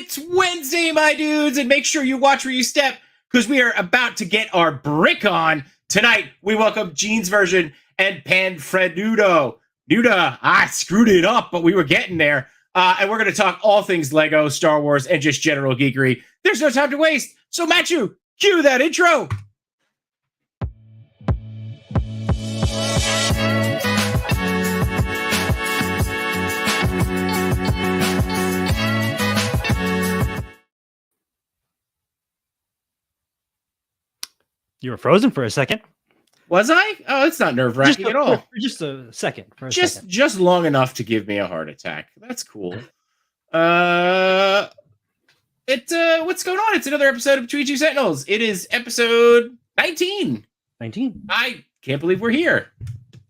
It's Wednesday, my dudes, and make sure you watch where you step because we are about to get our brick on. Tonight, we welcome Jeansversion and Panfrednoodoh. I screwed it up, but we were getting there. And we're going to talk all things Lego, Star Wars, and just general geekery. There's no time to waste. So, Matchu, cue that intro. You were frozen for a second. Was I? Oh, it's not nerve-wracking at all. Just a second. Just long enough to give me a heart attack. That's cool. What's going on? It's another episode of Between Two Sentinels. It is episode 19. 19. I can't believe we're here.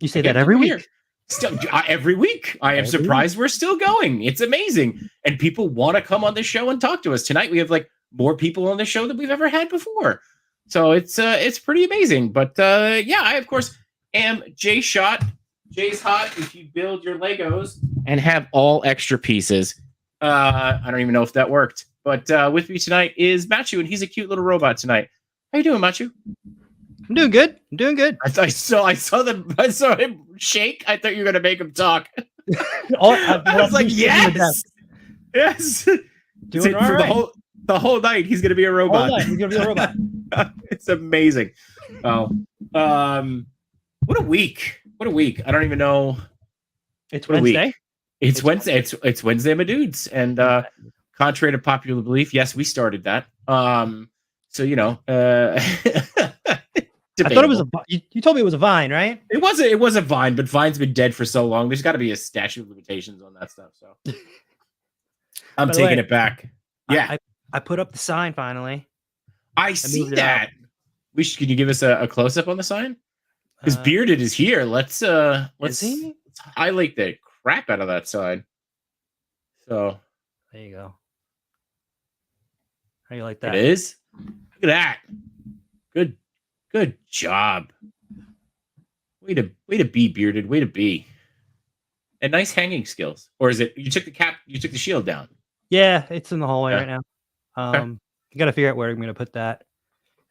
You say that every week. Still, every week. I am surprised we're still going. It's amazing. And people want to come on this show and talk to us. Tonight we have like more people on the show than we've ever had before. So it's pretty amazing. But yeah, I of course am Jshot. J's hot if you build your Legos and have all extra pieces. I don't even know if that worked. But with me tonight is Matchu, and he's a cute little robot tonight. How you doing, Matchu? I'm doing good. I saw him shake. I thought you were gonna make him talk. I was like, yes. Doing all right. The whole night he's gonna be a robot. He's gonna be a robot. It's amazing. Oh, what a week! What a week! I don't even know. It's Wednesday. It's Wednesday. It's Wednesday, my dudes. And contrary to popular belief, yes, we started that. So you know, I thought it was you told me it was a Vine, right? It was a Vine, but Vine's been dead for so long. There's got to be a statute of limitations on that stuff. So I'm taking it back. Yeah, I put up the sign finally. I see that. Can you give us a close up on the sign? Because Bearded is here. Let's highlight the crap out of that sign. So there you go. How you like that? It is. Look at that. Good job. Way to be, Bearded. Way to be. And nice hanging skills. Or is it you took the cap? You took the shield down. Yeah, it's in the hallway right now. You got to figure out where I'm going to put that,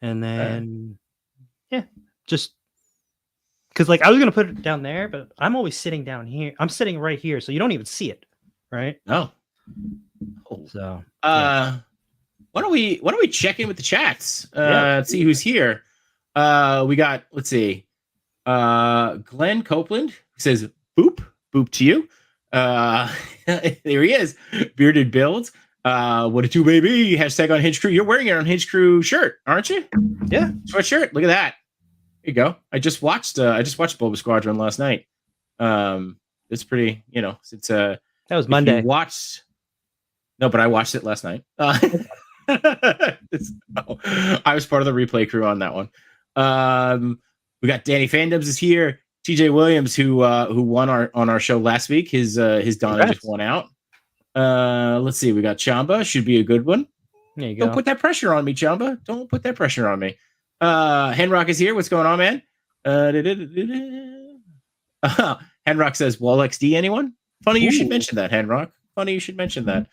and then just because like I was going to put it down there, but I'm always sitting down here. I'm sitting right here, so you don't even see it, right? No. So why don't we check in with the chats? See who's here. We got, let's see, Glenn Copeland says boop to you. There he is. Bearded builds. What a two baby. Hashtag on Hinge Crew. You're wearing it on Hinge Crew shirt, aren't you? Yeah. Sweatshirt. Look at that. There you go. I just watched Boba Squadron last night. It's pretty, since that was Monday. No, but I watched it last night. I was part of the replay crew on that one. We got Danny Fandoms is here. TJ Williams, who won on our show last week. His Donna just won out. Let's see. We got Chamba. Should be a good one. There you go. Don't put that pressure on me, Chamba. Don't put that pressure on me. Henrock is here. What's going on, man? Henrock says, Wall XD, anyone? Funny you should mention that, Henrock. Funny you should mention that.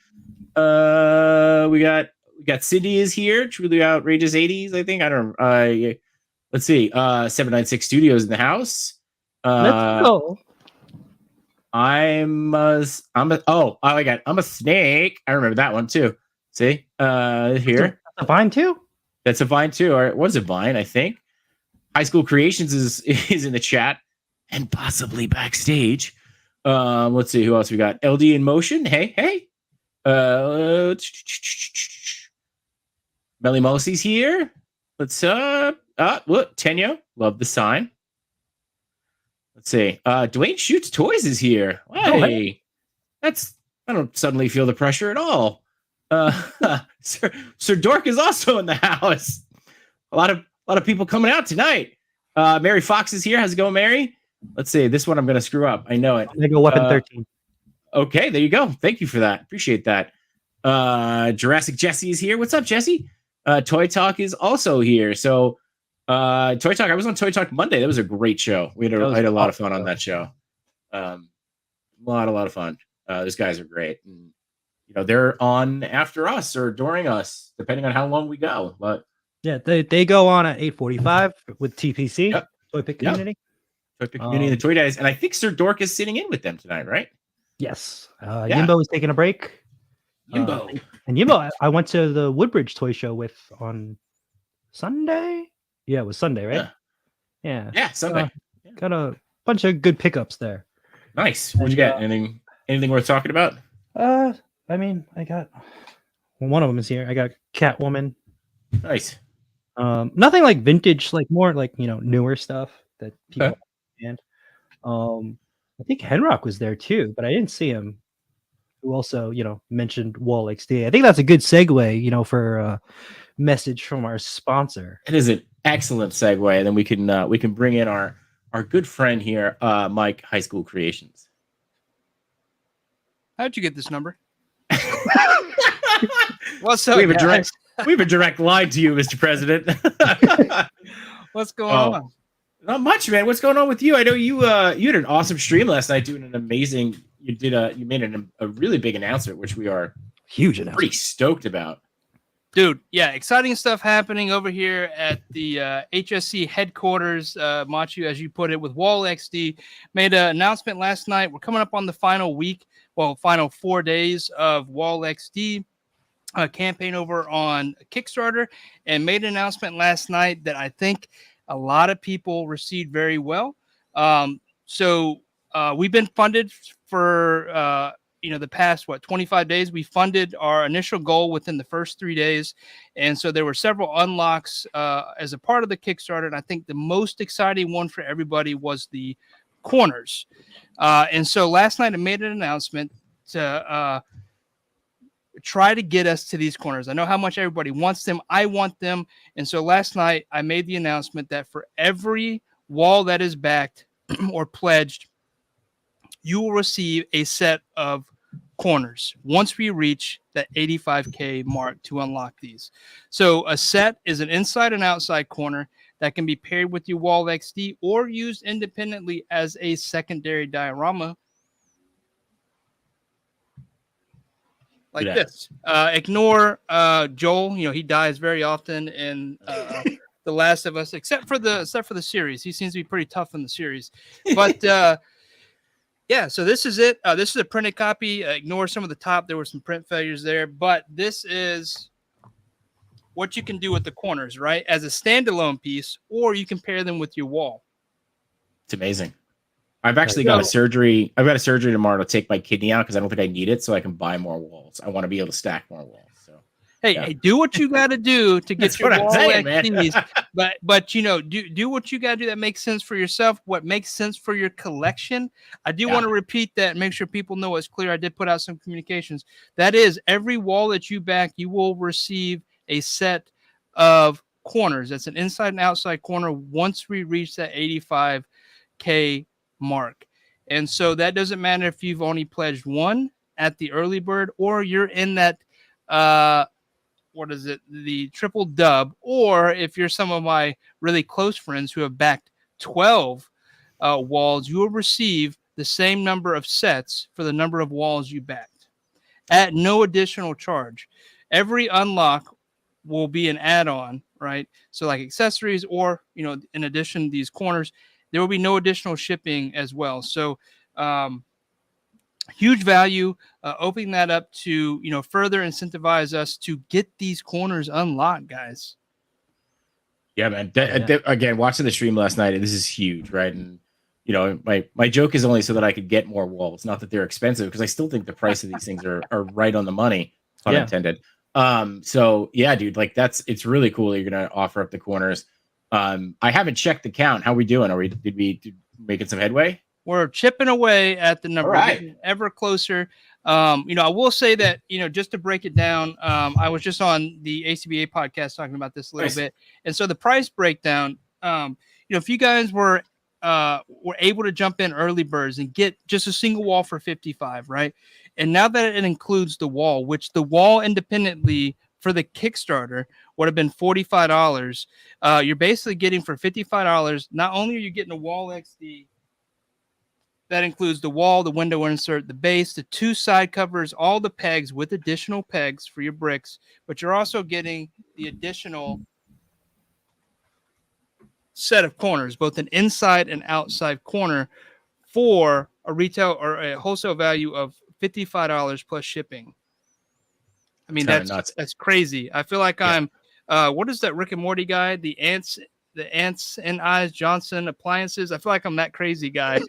We got Cindy is here. Truly Outrageous 80s, I think. I don't know. Let's see. 796 Studios in the house. Let's go. I'm a snake. I remember that one too. See? Here. That's a Vine too? That's a Vine too. Or it was a Vine, I think. High School Creations is in the chat and possibly backstage. Let's see who else we got. LD in Motion. Hey. Melly Mosey's here. What's up? Look, Tenyo. Love the sign. Let's see. Dwayne Shoots Toys is here. Hey. I don't suddenly feel the pressure at all. Sir Dork is also in the house. A lot of people coming out tonight. Mary Fox is here. How's it going, Mary? Let's see. This one I'm going to screw up. I know it. Lego Weapon 13. Okay, there you go. Thank you for that. Appreciate that. Jurassic Jesse is here. What's up, Jesse? Toy Talk is also here. So Toy Talk, I was on Toy Talk Monday. That was a great show. I had a lot of fun on that show. A lot of fun. Those guys are great. And they're on after us or during us, depending on how long we go. But yeah, they go on at 8:45 with TPC, Yep. Toy Pick Community. Toy Pick Community and the Toy Daddies. And I think Sir Dork is sitting in with them tonight, right? Yes. Yimbo is taking a break. Yimbo. And Yimbo, I went to the Woodbridge Toy Show with on Sunday. Yeah, it was Sunday, right? Yeah, Sunday. Got a bunch of good pickups there. Nice. What'd you get? Anything worth talking about? I mean, I got one of them is here. I got Catwoman. Nice. Nothing like vintage, like more like newer stuff that people understand. I think Henrock was there too, but I didn't see him. Who also, mentioned Wall XD. I think that's a good segue, for a message from our sponsor. It is an excellent segue, and then we can bring in our good friend here, Mike, High School Creations. How'd you get this number? What's up, we have a direct line to you, Mr. President. What's going on? Not much, man. What's going on with you? I know you had an awesome stream last night, doing an amazing. You made a really big announcement, which we are pretty stoked about. Dude, yeah, exciting stuff happening over here at the HSC headquarters. Matchu, as you put it, with Wall XD, made an announcement last night. We're coming up on the final week, final 4 days of Wall XD campaign over on Kickstarter, and made an announcement last night that I think a lot of people received very well. So we've been funded for the past 25 days. We funded our initial goal within the first 3 days, and so there were several unlocks as a part of the Kickstarter. And I think the most exciting one for everybody was the corners. And so last night I made an announcement to try to get us to these corners. I know how much everybody wants them. I want them. And so last night I made the announcement that for every wall that is backed or pledged, you will receive a set of corners once we reach that 85K mark to unlock these. So a set is an inside and outside corner that can be paired with your Wall XD or used independently as a secondary diorama. Like this. Ignore Joel. He dies very often in The Last of Us, except for the series. He seems to be pretty tough in the series. But yeah, so this is it. This is a printed copy. Ignore some of the top. There were some print failures there, but this is what you can do with the corners, right? As a standalone piece, or you can pair them with your wall. It's amazing. I've actually got a surgery. I've got a surgery tomorrow to take my kidney out because I don't think I need it, so I can buy more walls. I want to be able to stack more walls. So, hey, do what you got to do to get your wall XDs. But do what you got to do that makes sense for yourself. What makes sense for your collection. I do want to repeat that and make sure people know it's clear. I did put out some communications. That is, every wall that you back, you will receive a set of corners. That's an inside and outside corner once we reach that 85K mark. And so that doesn't matter if you've only pledged one at the early bird, or you're in that the triple dub, or if you're some of my really close friends who have backed 12 walls, you will receive the same number of sets for the number of walls you backed at no additional charge. Every unlock will be an add-on, right? So like accessories, or in addition to these corners, there will be no additional shipping as well. So huge value, opening that up to further incentivize us to get these corners unlocked, guys. Yeah, man. Again, watching the stream last night, this is huge, right? And my joke is only so that I could get more walls, not that they're expensive, because I still think the price of these things are right on the money, pun intended. So yeah, dude, like it's really cool that you're gonna offer up the corners. I haven't checked the count. How are we doing? Did we making some headway? We're chipping away at the number, right. Ever closer. I will say that, just to break it down, I was just on the ACBA podcast talking about this a little bit. And so the price breakdown, if you guys were able to jump in early birds and get just a single wall for 55, right? And now that it includes the wall, which the wall independently for the Kickstarter would have been $45. You're basically getting for $55. Not only are you getting a Wall XD, That includes the wall, the window insert, the base, the 2 side covers, all the pegs with additional pegs for your bricks. But you're also getting the additional set of corners, both an inside and outside corner, for a retail or a wholesale value of $55 plus shipping. I mean, that's nuts. That's crazy. I feel like I'm what is that Rick and Morty guy? The ants and eyes Johnson appliances. I feel like I'm that crazy guy.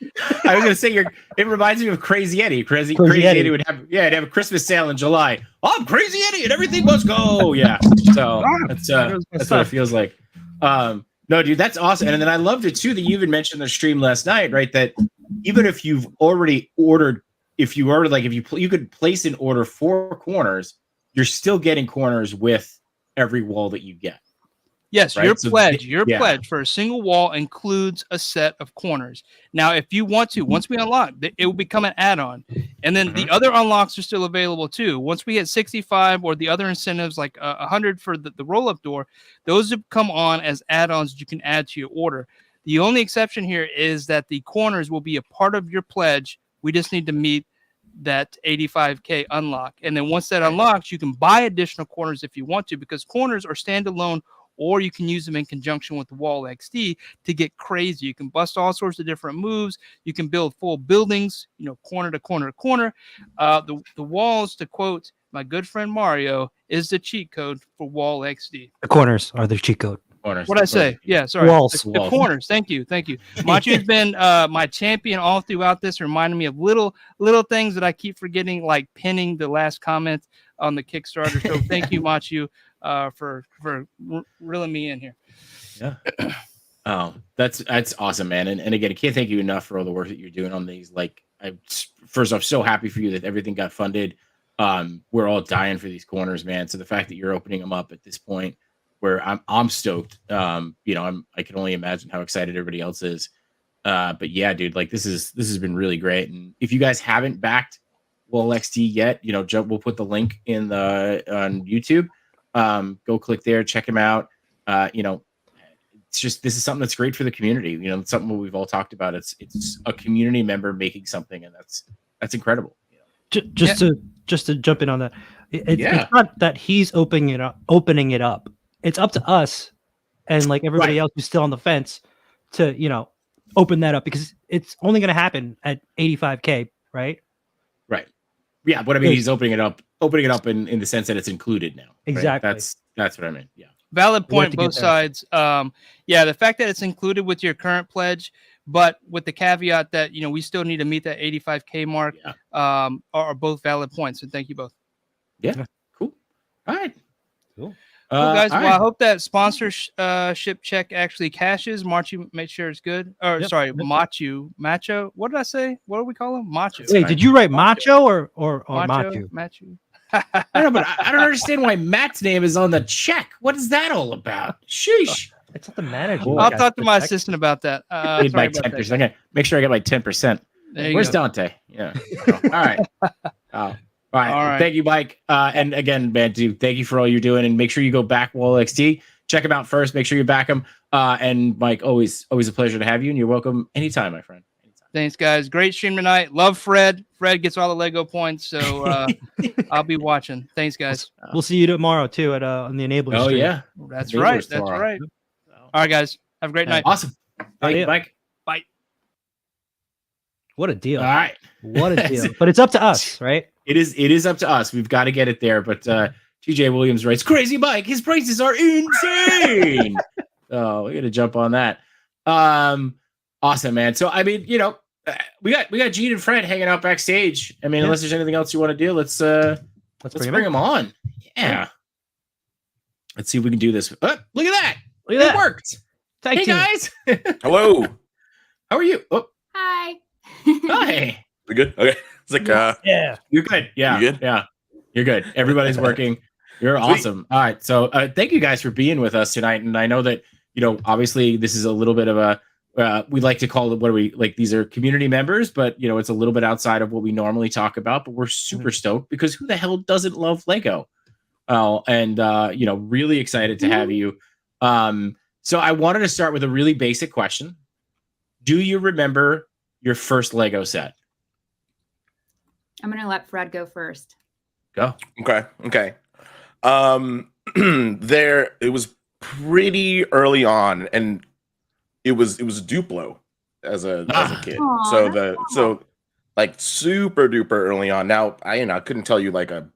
I was gonna say it reminds me of Crazy Eddie. Crazy Eddie would have a Christmas sale in July. I'm Crazy Eddie and everything must go. Yeah. So that's what it feels like. No, dude, that's awesome. And then I loved it too that you even mentioned the stream last night, right? That even if you've already ordered, you could place an order 4 corners, you're still getting corners with every wall that you get. Yes, right? Your pledge for a single wall includes a set of corners. Now, if you want to, once we unlock, it will become an add-on. And then the other unlocks are still available too. Once we hit 65 or the other incentives like 100 for the roll-up door, those have come on as add-ons that you can add to your order. The only exception here is that the corners will be a part of your pledge. We just need to meet that 85K unlock. And then once that unlocks, you can buy additional corners if you want to, because corners are standalone, or you can use them in conjunction with the Wall XD to get crazy. You can bust all sorts of different moves. You can build full buildings, corner to corner to corner. The walls, to quote my good friend Mario, is the cheat code for Wall XD. The corners are the cheat code. What did I say? Yeah, sorry. Walls. The corners. Thank you. Matchu has been my champion all throughout this, reminding me of little things that I keep forgetting, like pinning the last comment on the Kickstarter. So thank you, Matchu, for reeling me in here. Yeah. Oh, that's awesome, man. And again, I can't thank you enough for all the work that you're doing on these. Like, first off, so happy for you that everything got funded. We're all dying for these corners, man. So the fact that you're opening them up at this point, where I'm stoked. I can only imagine how excited everybody else is. But yeah, dude, like this has been really great. And if you guys haven't backed Wall XD yet, we'll put the link in on YouTube. Go click there, check him out. It's just, this is something that's great for the community. It's something we've all talked about. It's a community member making something, and that's incredible. Just to jump in on that, it's not that he's opening it up. It's up to us and like everybody else who's still on the fence to, open that up, because it's only going to happen at 85K, right? Right. Yeah. But I mean, he's opening it up in the sense that it's included now. Right? Exactly. That's what I mean. Yeah. Valid point, both sides. The fact that it's included with your current pledge, but with the caveat that, we still need to meet that 85K mark, are both valid points. And thank you both. Yeah. Cool. All right. Cool. Cool, guys. Well, I hope that sponsorship check actually cashes. Matchu, make sure it's good. Or sorry, Matchu. What did I say? What do we call him? Matchu. Wait, did you write Macho or Matchu? Matchu. I don't know, but I don't understand why Matt's name is on the check. What is that all about? Sheesh. It's not the manager. I'll talk to my assistant about that. Need my 10%. I'm gonna make sure I get my 10%. Where's Dante? Yeah. All right. All right. Thank you, Mike. And again, man, dude, thank you for all you're doing. And make sure you go back Wall XD. Check him out first. Make sure you back him. And Mike, always a pleasure to have you. And you're welcome anytime, my friend. Anytime. Thanks, guys. Great stream tonight. Love Fred. Fred gets all the Lego points, so I'll be watching. Thanks, guys. We'll see you tomorrow too at on the Enabler. Oh stream. yeah, that's right. That's right. All right, guys. Have a great night. Awesome. Thank you, Mike. Bye. What a deal. All right. What a deal. But it's up to us, right? It is up to us. We've got to get it there. But TJ Williams writes, "Crazy Mike, his prices are insane." Oh, we got to jump on that. Awesome, man. So I mean, we got Gene and Fred hanging out backstage. I mean, unless there's anything else you want to do, let's bring them on. Yeah. Let's see if we can do this. Look at that. It worked. Hey guys. Hello. How are you? Oh. Hi. Hi. We good? Okay. It's like yeah. You're good. Yeah. You good? Yeah. You're good. Everybody's working. You're awesome. All right. So thank you guys for being with us tonight. And I know that, obviously this is a little bit of a we like to call it, what are we like? These are community members, but it's a little bit outside of what we normally talk about, but we're super stoked because who the hell doesn't love Lego? And really excited to have you. So I wanted to start with a really basic question. Do you remember your first Lego set? I'm gonna let Fred go first. Go. Okay. It was pretty early on, and it was Duplo as a kid. Aw, So like super duper early on. Now I couldn't tell you like an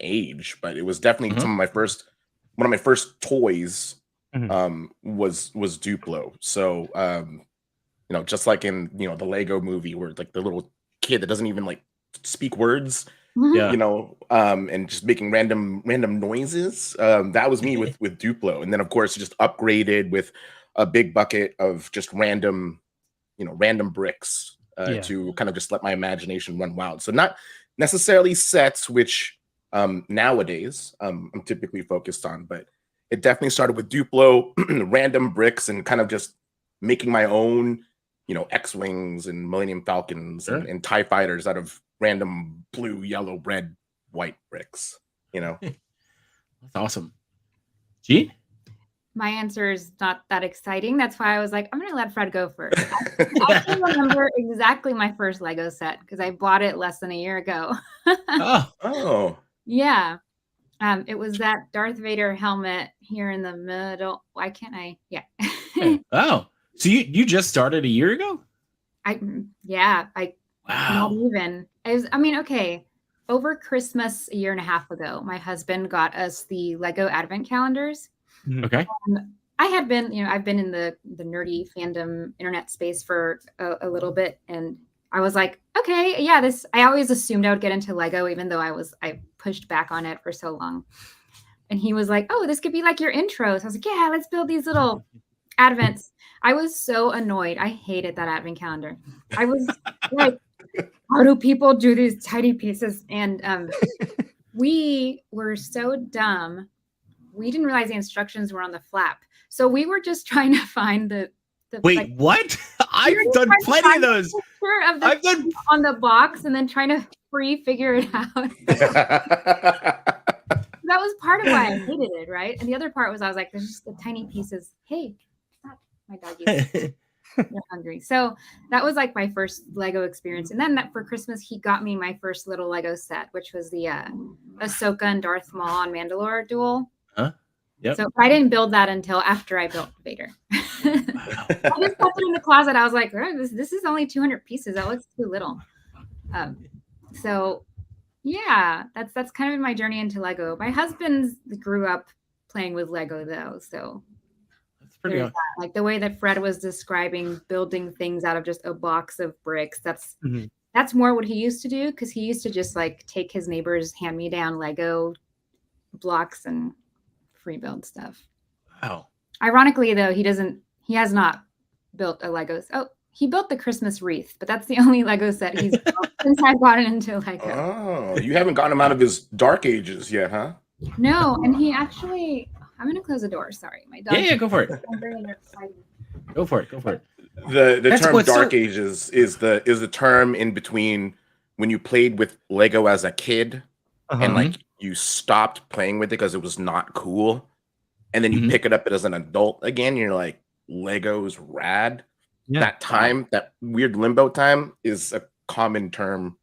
age, but it was definitely one of my first toys was Duplo. So just like in the Lego movie where like the little kid that doesn't even like speak words, and just making random noises. That was me with Duplo, and then of course just upgraded with a big bucket of just random bricks to kind of just let my imagination run wild. So not necessarily sets, which nowadays I'm typically focused on, but it definitely started with Duplo, random bricks, and kind of just making my own X-Wings and Millennium Falcons and TIE fighters out of random blue, yellow, red, white bricks. That's awesome. Gene? My answer is not that exciting. That's why I was like, I'm going to let Fred go first. I can remember exactly my first Lego set because I bought it less than a year ago. Oh. Yeah. It was that Darth Vader helmet here in the middle. Why can't I? Yeah. Oh, so you just started a year ago? Wow. Not even. Okay. Over Christmas a year and a half ago, my husband got us the Lego Advent calendars. Okay. I had been, I've been in the nerdy fandom internet space for a little bit, and I was like, okay, yeah, I always assumed I would get into Lego, even though I pushed back on it for so long. And he was like, oh, this could be like your intro. So I was like, yeah, let's build these little Advents. I was so annoyed. I hated that Advent calendar. I was like, how do people do these tiny pieces? And we were so dumb. We didn't realize the instructions were on the flap. So we were just trying to find the Wait, what? I've done plenty of those. I've done on the box and then trying to figure it out. That was part of why I hated it, right? And the other part was I was like, there's just the tiny pieces. Hey, stop, my doggy. They're hungry. So that was like my first Lego experience. And then for Christmas, he got me my first little Lego set, which was the Ahsoka and Darth Maul on Mandalore duel. Yep. So I didn't build that until after I built Vader. I just kept it in the closet. I was like, this is only 200 pieces. That looks too little. So yeah, that's kind of been my journey into Lego. My husband grew up playing with Lego though. So that's pretty good. Like the way that Fred was describing building things out of just a box of bricks. That's more what he used to do, because he used to just like take his neighbor's hand-me-down Lego blocks and free build stuff. Wow. Ironically though, he has not built a Lego. Oh, he built the Christmas wreath, but that's the only Lego set he's built since I brought it into Lego. Oh, you haven't gotten him out of his dark ages yet, huh? No, and he actually, I'm going to close the door. Sorry. My dog. Yeah, go for it. Go for it. The term dark ages is the term in between when you played with Lego as a kid and like you stopped playing with it because it was not cool, and then you pick it up as an adult again, and you're like, Lego's rad. Yeah. That time, that weird limbo time, is a common term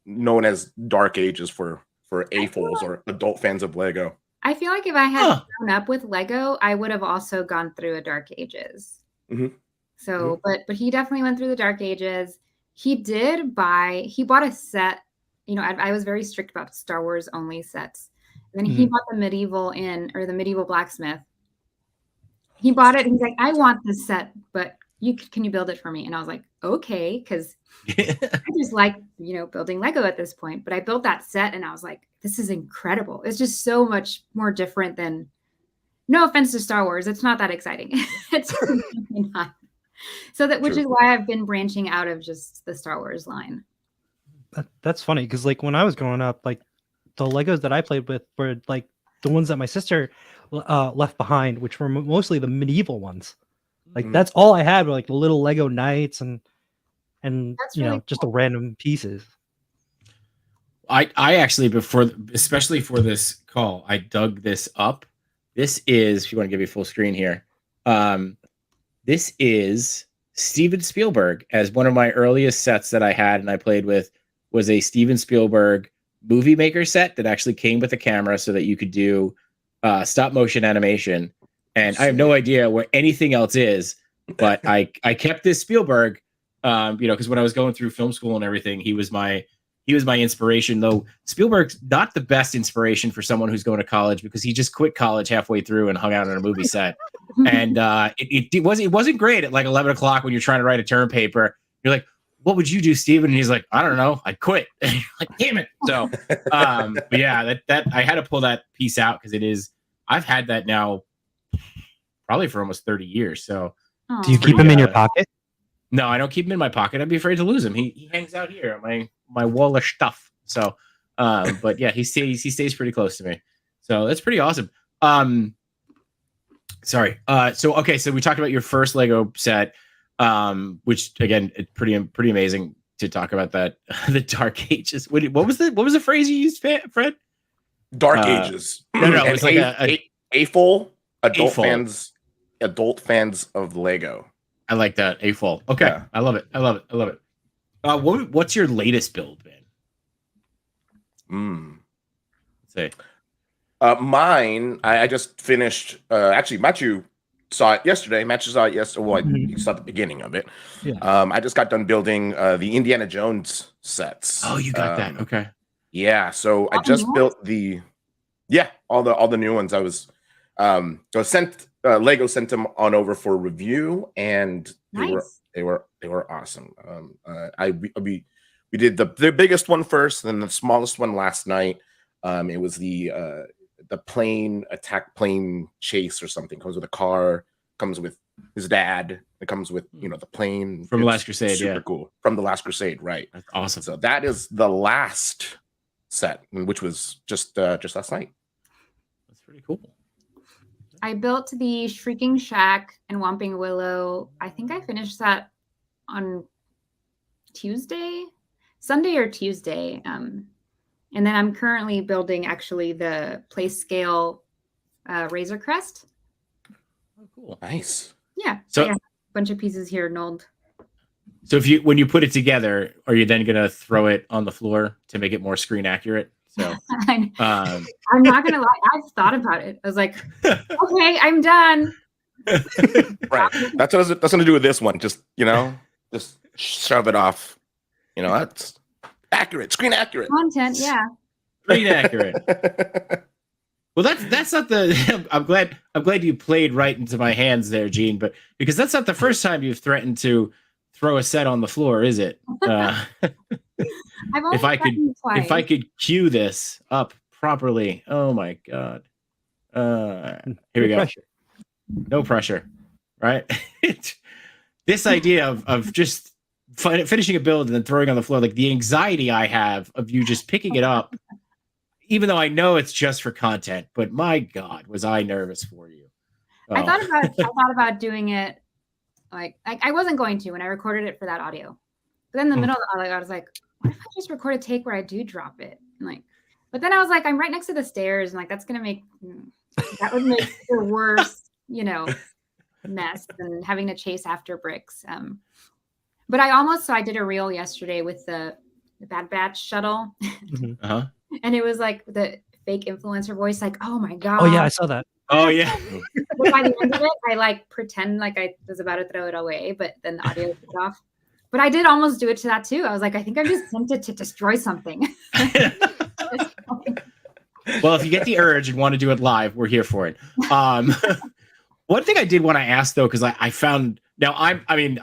known as dark ages for AFOLs or adult fans of Lego. I feel like if I had grown up with Lego, I would have also gone through a dark ages. So, but he definitely went through the dark ages. He bought a set. I was very strict about Star Wars only sets. And then he bought the medieval blacksmith. He bought it and he's like, I want this set, but can you build it for me? And I was like, okay, because I just like, building Lego at this point. But I built that set and I was like, this is incredible. It's just so much more different than, no offense to Star Wars, it's not that exciting. It's really not. So which is why I've been branching out of just the Star Wars line. That's funny, because like when I was growing up, like the Legos that I played with were like the ones that my sister left behind, which were mostly the medieval ones. Like that's all I had were like the little Lego knights and really just the random pieces. I actually, especially for this call, I dug this up. This is, if you want to give me full screen here, this is Steven Spielberg as one of my earliest sets that I had and I played with was a Steven Spielberg movie maker set that actually came with a camera so that you could do stop motion animation. And I have no idea where anything else is, but I kept this Spielberg, because when I was going through film school and everything, he was my inspiration. Though Spielberg's not the best inspiration for someone who's going to college because he just quit college halfway through and hung out on a movie set. And it wasn't great at like 11 o'clock when you're trying to write a term paper. You're like, what would you do, Steven? And he's like, I don't know. I'd quit. And you're like, damn it. So, but yeah, that I had to pull that piece out because I've had that now probably for almost 30 years. So, do you keep him in your pocket? No, I don't keep him in my pocket. I'd be afraid to lose him. He hangs out here on my wall of stuff. So, but yeah, he stays pretty close to me. So that's pretty awesome. Sorry. So we talked about your first Lego set, which again, it's pretty amazing to talk about that. The Dark Ages. What was the phrase you used, Fred? Dark Ages. No, it's like AFOL, adult adult fans of Lego. I like that. AFOL. Okay. Yeah. I love it. What's your latest build, man? Let's see. Mine, I just finished. Actually, Matchu saw it yesterday. Matchu saw it yesterday. Well, you saw the beginning of it. Yeah. I just got done building the Indiana Jones sets. Oh, you got that? Okay. Yeah. So I just built all the new ones. I was sent Lego sent them on over for review, and they were awesome. We did the biggest one first, then the smallest one last night. It was the plane attack, plane chase or something. Comes with a car, comes with his dad. It comes with the plane from Last Crusade. Super cool from the Last Crusade, right? That's awesome. So that is the last set, which was just last night. That's pretty cool. I built the Shrieking Shack and Whomping Willow. I think I finished that on Sunday or Tuesday. And then I'm currently building actually the play scale Razor Crest. Oh, cool. Nice. Yeah. So I got a bunch of pieces here knolled. So when you put it together, are you then gonna throw it on the floor to make it more screen accurate? So I'm not gonna lie, I've thought about it. I was like, okay, I'm done. Right. That's nothing to do with this one. Just shove it off. That's accurate, screen accurate content. Yeah. Screen accurate. Well, that's not the. I'm glad you played right into my hands there, Gene. But because that's not the first time you've threatened to throw a set on the floor, is it? If I could cue this up properly. Oh my god. Here we go. No pressure, right? This idea of just finishing a build and then throwing on the floor, like the anxiety I have of you just picking it up, even though I know it's just for content. But my god, was I nervous for you? Oh. I thought about doing it like I wasn't going to when I recorded it for that audio. But then in the middle of it, I was like, what if I just record a take where I do drop it? And but then I was like, I'm right next to the stairs, and that would make the worst, mess than having to chase after bricks. But I did a reel yesterday with the Bad Batch shuttle. Uh-huh. And it was like the fake influencer voice, like, oh my god. Oh yeah, I saw that. Oh yeah. But by the end of it, I pretend like I was about to throw it away, but then the audio took off. But I did almost do it to that too. I was like, I think I'm just tempted to destroy something. Well, if you get the urge and want to do it live, we're here for it. One thing I did want to ask though, because I found now I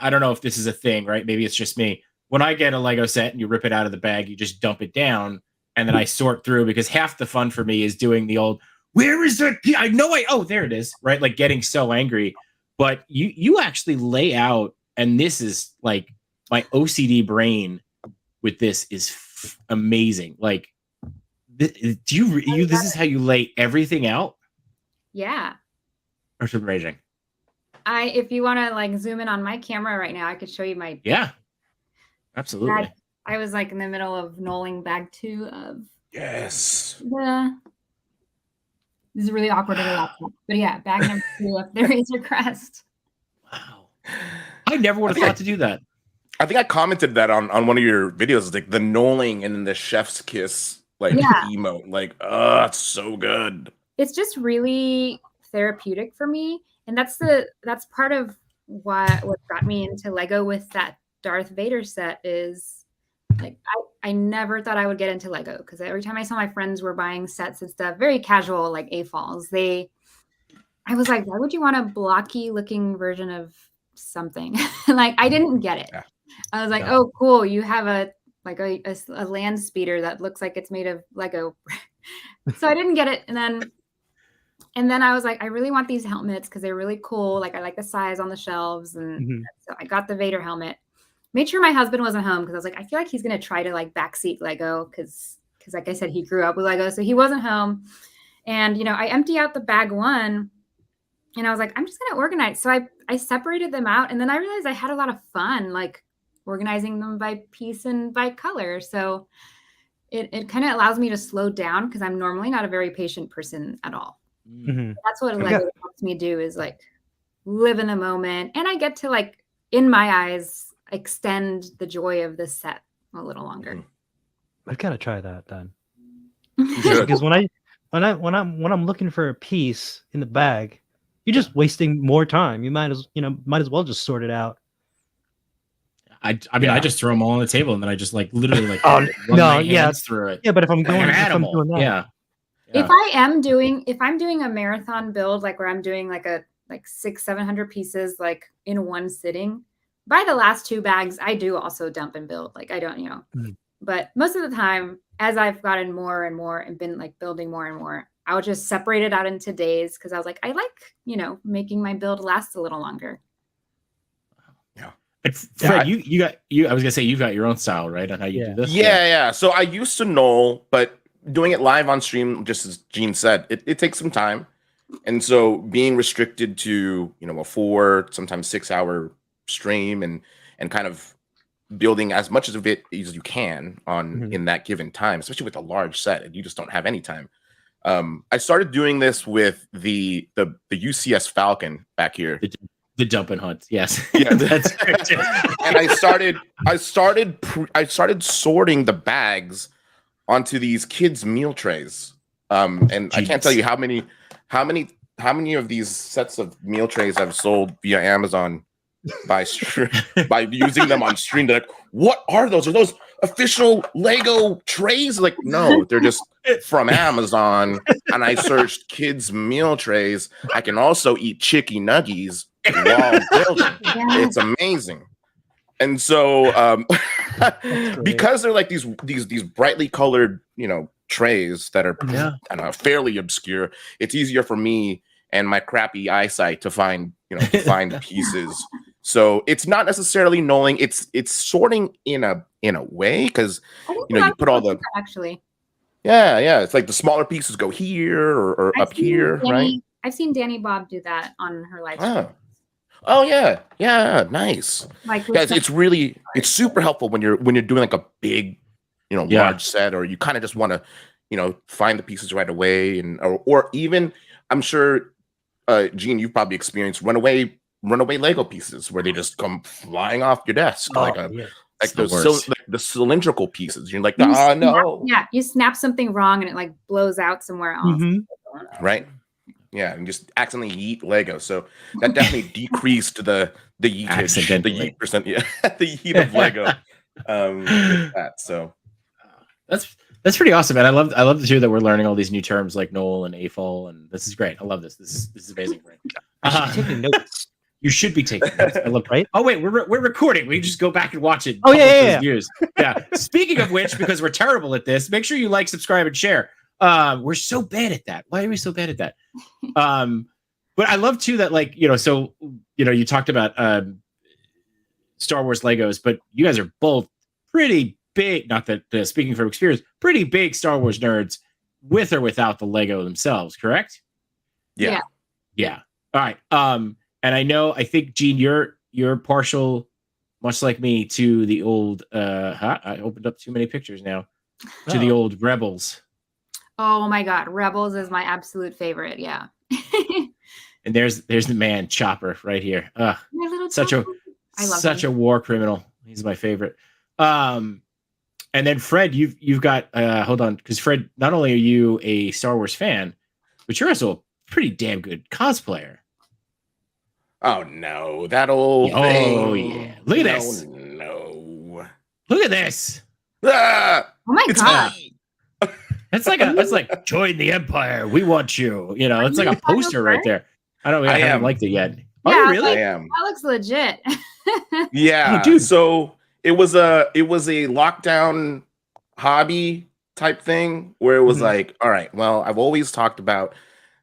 don't know if this is a thing, right? Maybe it's just me. When I get a Lego set and you rip it out of the bag, you just dump it down, and then I sort through, because half the fun for me is doing the old, where is it? I know there it is, right? Like getting so angry. But you actually lay out, and this is like my OCD brain with this is amazing. Like, this is how you lay everything out? Yeah. That's amazing. If you want to zoom in on my camera right now, I could show you my. Yeah. Absolutely. I was in the middle of knolling bag 2 of. Yes. This is really awkward to laptop. But yeah, bag number 2 of the Razor Crest. Wow. I never would have thought to do that. I think I commented that on one of your videos. It's like the knolling and then the chef's kiss emote. Like, oh, it's so good. It's just really therapeutic for me, and that's part of what got me into Lego with that Darth Vader set. Is like I never thought I would get into Lego because every time I saw my friends were buying sets and stuff, very casual, like AFOLs, I was like, why would you want a blocky looking version of something? Like, I didn't get it. Yeah. I was like, oh, cool. You have a land speeder that looks like it's made of Lego. So I didn't get it. And then I was like, I really want these helmets because they're really cool. Like, I like the size on the shelves. And so I got the Vader helmet. Made sure my husband wasn't home because I was like, I feel like he's going to try to like backseat Lego because like I said, he grew up with Lego. So he wasn't home. And, I empty out the bag one. And I was like, I'm just going to organize. So I separated them out. And then I realized I had a lot of fun, like organizing them by piece and by color. So it kind of allows me to slow down because I'm normally not a very patient person at all. Mm-hmm. That's what Lego helps me do, is like live in the moment. And I get to, like, in my eyes, extend the joy of this set a little longer. I've got to try that then. Because when I'm looking for a piece in the bag, you're just wasting more time. You might as well just sort it out. I mean, I just throw them all on the table and then I just like literally like run my hands through it. Yeah, but if I'm doing that, yeah. If I'm doing a marathon build, like where I'm doing like 600-700 pieces like in one sitting, by the last 2 bags, I do also dump and build. Like I don't, but most of the time, as I've gotten more and more and been like building more and more, I would just separate it out into days because I was like, I like, making my build last a little longer. Yeah. And Fred, I was gonna say you've got your own style, right? On how you do this. Yeah. So I used to know, but doing it live on stream, just as Gene said, it takes some time. And so being restricted to, a 4, sometimes 6-hour stream and kind of building as much of it as you can on in that given time, especially with a large set, and you just don't have any time. I started doing this with the UCS Falcon back here. The dump and hunt, yes. Yeah, that's and I started sorting the bags onto these kids' meal trays. And Jeez. I can't tell you how many of these sets of meal trays I've sold via Amazon by using them on stream. They're like, what are those? Are those official Lego trays? Like, no, they're just from Amazon. And I searched kids' meal trays. I can also eat chicky nuggies while building. It's amazing. And so because they're like these brightly colored, trays that are fairly obscure, it's easier for me and my crappy eyesight to find pieces. So it's not necessarily knowing, it's sorting in a way, because you put all the actually. Yeah. It's like the smaller pieces go here or up here, right? I've seen Danny Bob do that on her live stream. Oh yeah, nice. Guys, it's super helpful when you're doing like a big, large set, or you kind of just want to, find the pieces right away, and or even, I'm sure, Gene, you've probably experienced runaway Lego pieces where they just come flying off your desk, like the cylindrical pieces. You're like, no. Yeah, you snap something wrong and it like blows out somewhere else. Right. Yeah, and just accidentally yeet Lego. So that definitely decreased the yeetage, the yeet percent, the yeet of Lego. With that. So that's pretty awesome, man. I love to hear that we're learning all these new terms like Knoll and AFOL, and this is great. I love this. This is amazing. Taking notes. You should be taking notes. I love right. Oh wait, we're recording. We just go back and watch it. Oh yeah. Yeah. Speaking of which, because we're terrible at this, make sure you like, subscribe, and share. We're so bad at that. Why are we so bad at that? But I love too that, like, so you talked about Star Wars Legos, but you guys are both pretty big, not that speaking from experience, pretty big Star Wars nerds, with or without the Lego themselves, correct? Yeah. All right. And I think Gene, you're partial, much like me, to the old I opened up too many pictures now, to the old Rebels. Oh my God, Rebels is my absolute favorite. Yeah. And there's the man Chopper right here. Such I love such him. a war criminal. He's my favorite. And then Fred, you've got hold on, because Fred, not only are you a Star Wars fan, but you're also a pretty damn good cosplayer. Oh no, that old Oh, thing. yeah. Look at this. No. Look at this. Ah, Oh my it's god. me. That's like join the Empire. We want you. You know, it's like a poster right there. I haven't liked it yet. Oh, Yeah, really? I am. That looks legit. Yeah, Oh, dude. So it was a lockdown hobby type thing where it was like, all right, well, I've always talked about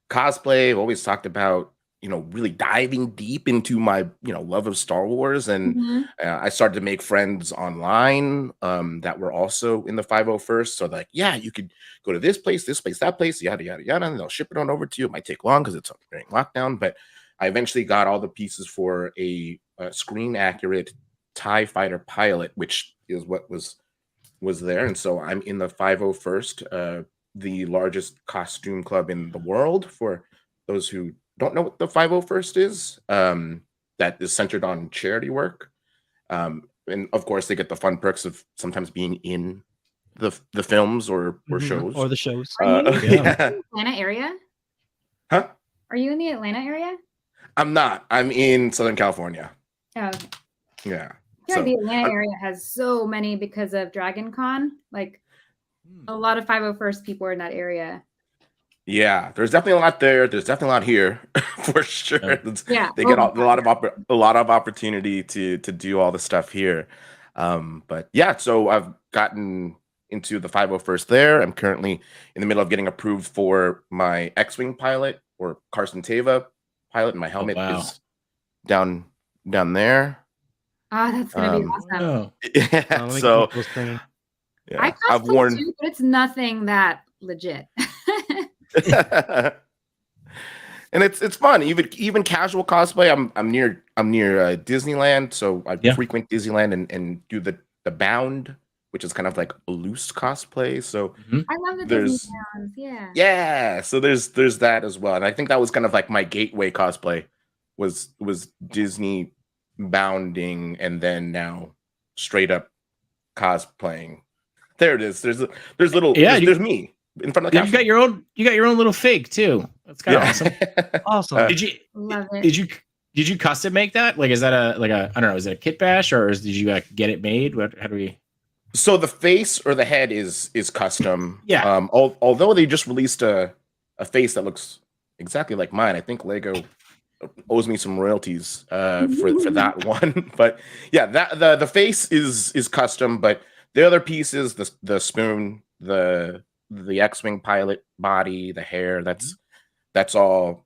cosplay. I've always talked about, really diving deep into my, love of Star Wars. And Mhm. I started to make friends online that were also in the 501st. So like, yeah, you could go to this place, that place, yada, yada, yada. And they'll ship it on over to you. It might take long because it's during lockdown. But I eventually got all the pieces for a screen accurate TIE fighter pilot, which is what was there. And so I'm in the 501st, the largest costume club in the world. For those who don't know what the 501st is, that is centered on charity work. And of course, they get the fun perks of sometimes being in the films or shows. Or the shows. Are you in Yeah. the Atlanta area? Huh? Are you in the Atlanta area? I'm not. I'm in Southern California. Oh, okay. Yeah. Yeah, So, the Atlanta area has so many because of Dragon Con. Like a lot of 501st people are in that area. yeah, there's definitely a lot there. There's definitely a lot here for sure. Yeah. They get a lot of opportunity to do all the stuff here. But yeah, so I've gotten into the 501st there. I'm currently in the middle of getting approved for my X-Wing pilot, or Carson Teva pilot, and my helmet is down there. Oh, that's gonna be awesome. Oh. Yeah, so I I've cosplay worn. too, but it's nothing that legit. And it's fun, even casual cosplay. I'm near Disneyland, so I frequent Disneyland and do the Bound, which is kind of like a loose cosplay. So I love the Disney Bounds. Yeah, so there's that as well, and I think that was kind of like my gateway cosplay was Disney bounding, and then now straight up cosplaying. There it is. There's me in front of the You got your own little fig too. That's kind of awesome. Awesome. Did you Love it. Did you custom make that? Like, is that a I don't know, is it a kit bash, or did you get it made? How do we? So the face or the head is custom. Yeah. Although they just released a face that looks exactly like mine. I think Lego owes me some royalties for that one. But yeah, that the face is custom, but the other pieces, the spoon, the X-Wing pilot body, the hair, that's all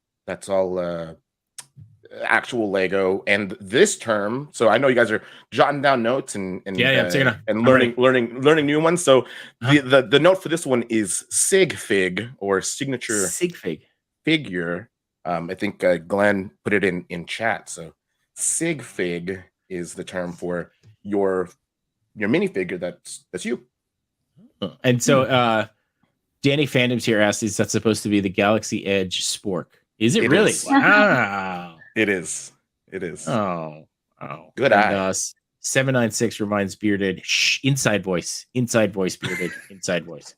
actual Lego. And this term, so I know you guys are jotting down notes and learning new ones. So the note for this one is sig fig, or signature sig fig figure. I think Glenn put it in chat. So sig fig is the term for your minifigure that's you. And so Danny Fandoms here asked, is that supposed to be the Galaxy Edge Spork? Is it really? Is. Wow. It is. Oh. Good eye. 796 reminds Bearded. Shh, inside voice, Bearded, inside voice.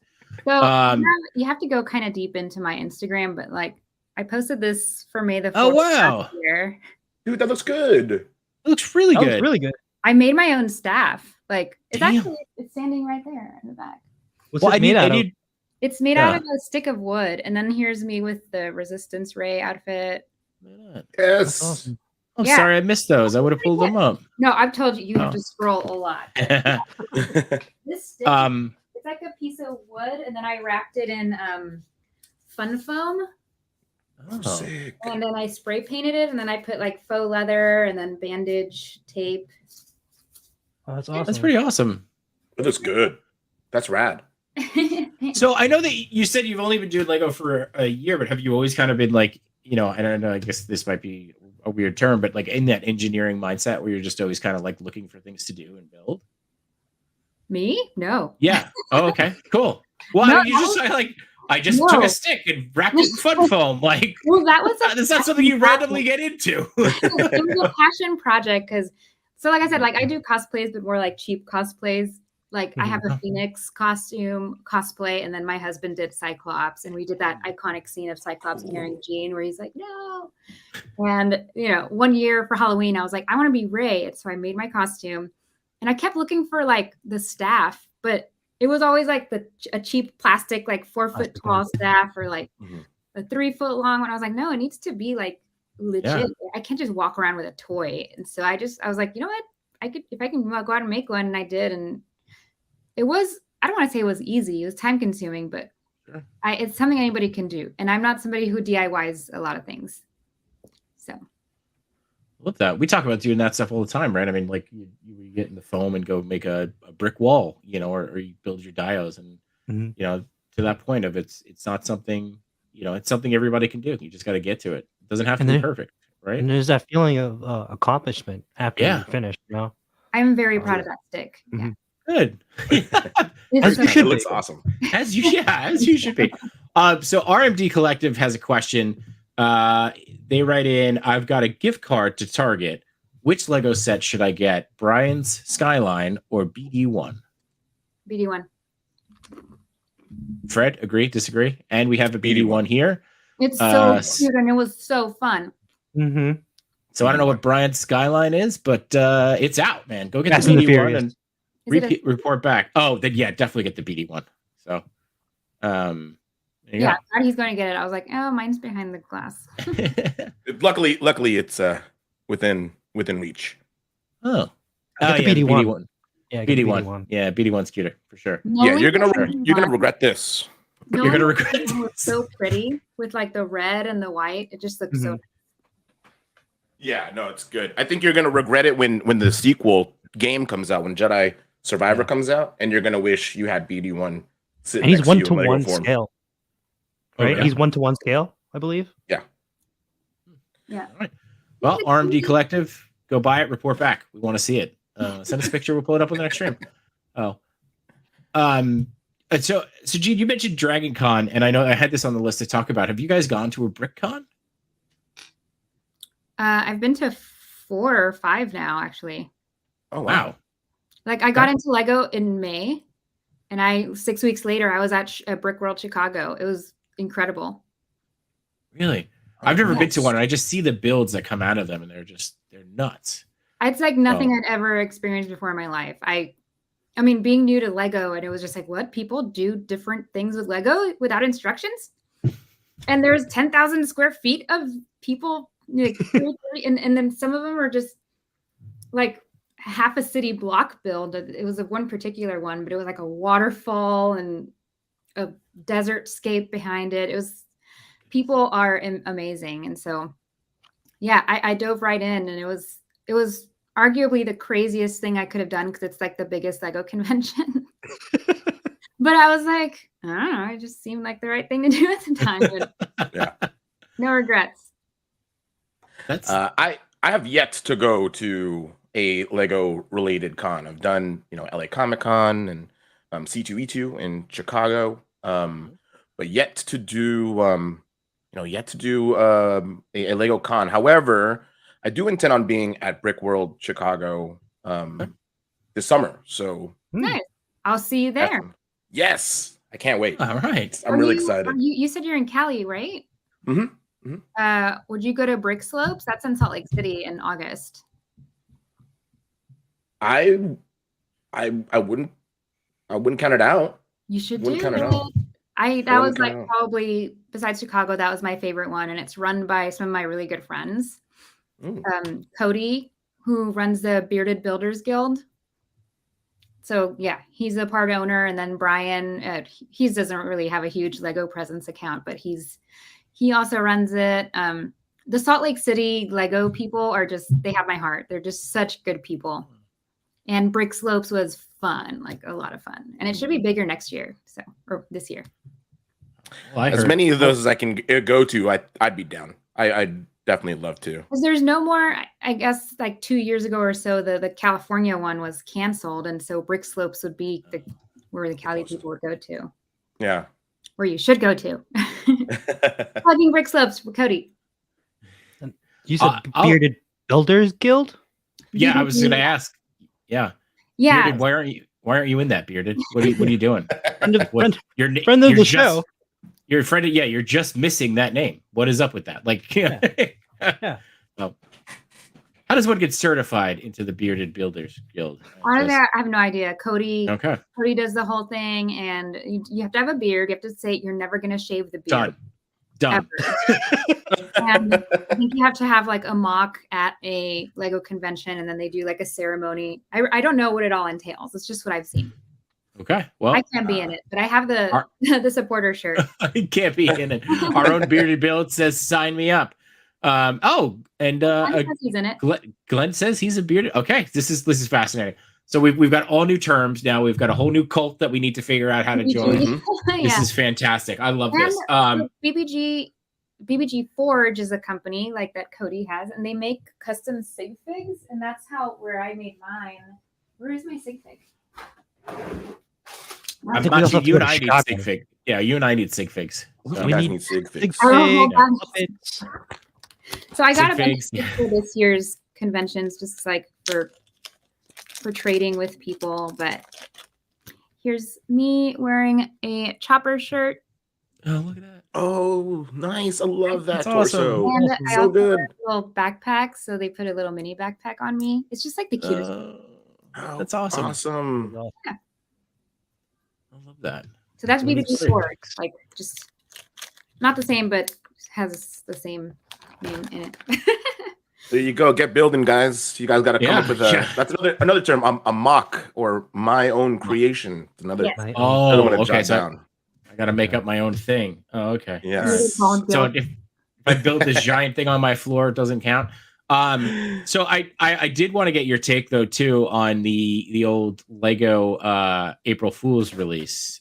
So you have to go kind of deep into my Instagram, but like I posted this for May the 4th. Oh wow, last year. Dude, that looks good. It looks really good. Looks really good. I made my own staff. Like it's Damn. actually standing right there in the back. What's it made out of? It's made out of a stick of wood, and then here's me with the Resistance Ray outfit. Yes. Awesome. I'm sorry I missed those. I would have pulled them up. No, I've told you have to scroll a lot. This stick, it's like a piece of wood, and then I wrapped it in fun foam. Sick. And then I spray painted it, and then I put like faux leather and then bandage tape. Oh, that's awesome. That's pretty awesome. That looks good. That's rad. So I know that you said you've only been doing Lego for a year, but have you always kind of been like, I don't know, I guess this might be a weird term, but like in that engineering mindset where you're just always kind of like looking for things to do and build? Me? No. Yeah. Oh, okay. Cool. Well, I just took a stick and wrapped it in fun foam. Like, well, that was is that something you randomly get into? It was a passion project because So like I said, like I do cosplays, but more like cheap cosplays. Like I have a Phoenix costume cosplay, and then my husband did Cyclops, and we did that iconic scene of Cyclops carrying Jean, where he's like, "No." And one year for Halloween, I was like, I want to be Ray, and so I made my costume, and I kept looking for like the staff, but it was always like a cheap plastic, like 4 foot tall staff, or like a 3 foot long one. I was like, no, it needs to be like legit. I can't just walk around with a toy. And so I was like, you know what? If I can go out and make one, and I did, and it was, I don't want to say it was easy. It was time consuming, but it's something anybody can do. And I'm not somebody who DIYs a lot of things. So. Love that. We talk about doing that stuff all the time, right? I mean, like you get in the foam and go make a brick wall, or you build your dios, and to that point of it's not something, it's something everybody can do. You just got to get to it. It doesn't have to be perfect, right? And there's that feeling of accomplishment after you finish. I'm very proud of that stick. Yeah. Good. As you should be. It's awesome. As you should be. So RMD Collective has a question. They write in, I've got a gift card to Target. Which Lego set should I get? Brian's Skyline or BD1? BD1. Fred, agree, disagree? And we have a BD1 here. It's so cute, and it was so fun. So I don't know what Brian's Skyline is, but it's out, man. Go get the BD1 and report back. Oh, then definitely get the BD1. So, I thought he's going to get it. I was like, oh, mine's behind the glass. Luckily, it's within reach. Oh, BD1. Yeah, BD1. Yeah, BD1's cuter for sure. You're gonna regret this. You're gonna regret it. It's so pretty with like the red and the white. It just looks so nice. Yeah, no, it's good. I think you're gonna regret it when the sequel game comes out, when Jedi Survivor comes out, and you're gonna wish you had BD1 sitting and he's next to you 1-to-1 scale. Right? He's 1-to-1 scale, I believe. Yeah. Yeah. All right. Well, RMD Collective, go buy it, report back. We want to see it. Send us a picture, we'll pull it up on the next stream. So Gene, you mentioned Dragon Con, and I know I had this on the list to talk about. Have you guys gone to a Brick Con? I've been to 4 or 5 now, actually. Oh wow! Like I got into Lego in May, and 6 weeks later I was at Brick World Chicago. It was incredible. Really? I've never been to one. I just see the builds that come out of them, and they're nuts. It's like nothing I'd ever experienced before in my life. I mean, being new to Lego, and it was just like, what? People do different things with Lego without instructions? And there's 10,000 square feet of people, and then some of them are just like half a city block build. It was one particular one, but it was like a waterfall and a desert scape behind it. People are amazing. And so, I dove right in, and it was arguably the craziest thing I could have done, because it's like the biggest Lego convention. But I was like, I don't know, it just seemed like the right thing to do at the time. No regrets. I have yet to go to a Lego related con. I've done, LA Comic Con and C2E2 in Chicago, but yet to do a Lego con. However, I do intend on being at Brick World Chicago this summer. So nice. I'll see you there. Yes, I can't wait. All right, I'm really excited. You said you're in Cali, right? Would you go to Brick Slopes? That's in Salt Lake City in August. I wouldn't count it out. You should do it. That was like probably, besides Chicago, that was my favorite one, and it's run by some of my really good friends. Cody, who runs the Bearded Builders Guild. So he's a part owner, and then Brian, he doesn't really have a huge Lego presence account, but he also runs it. The Salt Lake City Lego people they have my heart. They're just such good people. And Brick Slopes was fun, like a lot of fun. And it should be bigger next year, or this year. Well, as many of those as I can go to, I'd be down. I'd definitely love to. Because there's no more, I guess, like 2 years ago or so, the California one was canceled. And so Brick Slopes would be where the Cali people would go to. Yeah. Where you should go to. Plugging Brick Slopes for Cody. You said Bearded Builders Guild? Yeah, I was gonna ask. Yeah. Yeah. Bearded, why aren't you in that, Bearded? What are you doing? Friend of What, friend of the show. You're a friend of, you're just missing that name. What is up with that? Like, Yeah. Well, how does one get certified into the Bearded Builders Guild? Honestly, I have no idea. Cody does the whole thing, and you have to have a beard. You have to say you're never going to shave the beard. Done. And I think you have to have like a mock at a Lego convention, and then they do like a ceremony. I don't know what it all entails. It's just what I've seen. Okay, well, I can't be in it, but I have the the supporter shirt. I can't be in it. Our own Bearded Build says, "Sign me up." Glenn says he's in it. Glenn says he's a bearded. Okay, this is fascinating. So we've got all new terms now. We've got a whole new cult that we need to figure out how to join. This is fantastic. I love this. BBG Forge is a company like that Cody has, and they make custom sig figs, and that's where I made mine. Where is my sig fig? You and I need sig fig. Yeah, you and I need sig figs. So. We need sig figs. So I got a bunch for this year's conventions, just like for trading with people. But here's me wearing a Chopper shirt. Oh, look at that! Oh, nice! I love that torso. Awesome. And I also wear a little backpack, so they put a little mini backpack on me. It's just like the cutest. That's awesome. Awesome. Yeah. I love that. So that's BBG Forge, like just not the same, but has the same name in it. There you go. Get building, guys. You guys got to come up with that's another term. A mock or my own creation. It's another. Yes. Oh, okay. So I got to make up my own thing. Oh, okay. Yes. So if I built this giant thing on my floor, it doesn't count. So I did want to get your take though too on the old Lego April Fool's release.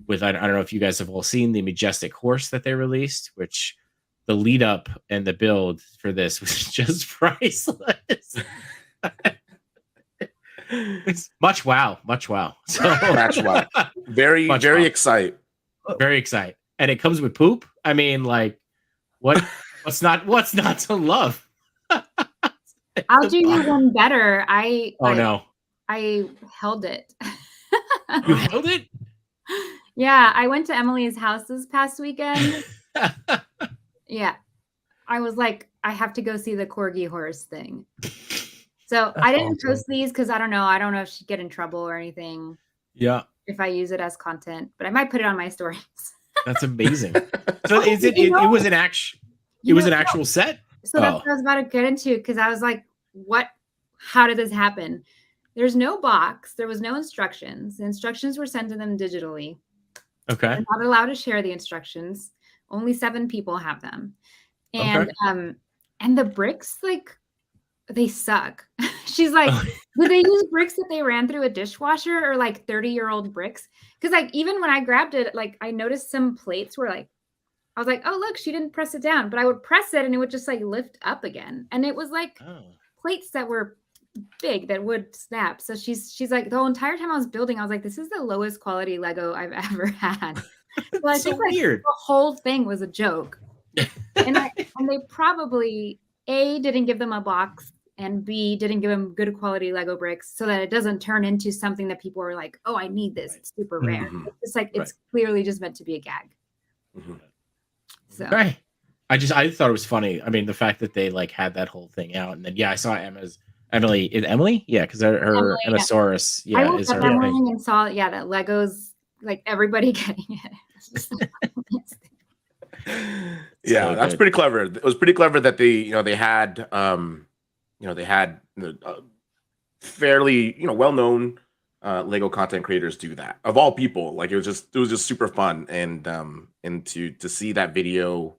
With I don't know if you guys have all seen the majestic horse that they released, which the lead up and the build for this was just priceless. It's much wow. So much wow. Very excited. Very excited. And it comes with poop. I mean, like what's not to love? I'll do you one better. I held it. You held it? Yeah, I went to Emily's house this past weekend. Yeah. I was like, I have to go see the corgi horse thing. So I didn't post these because I don't know if she'd get in trouble or anything. Yeah. If I use it as content, but I might put it on my stories. That's amazing. So it was an actual set? So that's what I was about to get into, because I was like, how did this happen? There's no box. There was no instructions. The instructions were sent to them digitally. Okay. They're not allowed to share the instructions. Only 7 people have them. And and the bricks, like, they suck. She's like, did they use bricks that they ran through a dishwasher, or like 30-year-old bricks? Because like even when I grabbed it, like I noticed some plates were like, I was like, oh look, she didn't press it down. But I would press it and it would just like lift up again. And it was like plates that were big that would snap. So she's like, the whole entire time I was building, I was like, this is the lowest quality Lego I've ever had. So I think like, the whole thing was a joke. and they probably A, didn't give them a box, and B, didn't give them good quality Lego bricks, so that it doesn't turn into something that people are like, oh, I need this. It's super rare. It's like it's clearly just meant to be a gag. So I thought it was funny. I mean, the fact that they like had that whole thing out, and then I saw Emily. Is Emily? Yeah, because her Emmasaurus. Yeah, I woke up that morning and saw that Legos, like everybody getting it. Yeah, that's pretty clever. It was pretty clever that they had fairly well-known Lego content creators do that. Of all people, like it was just super fun, and to see that video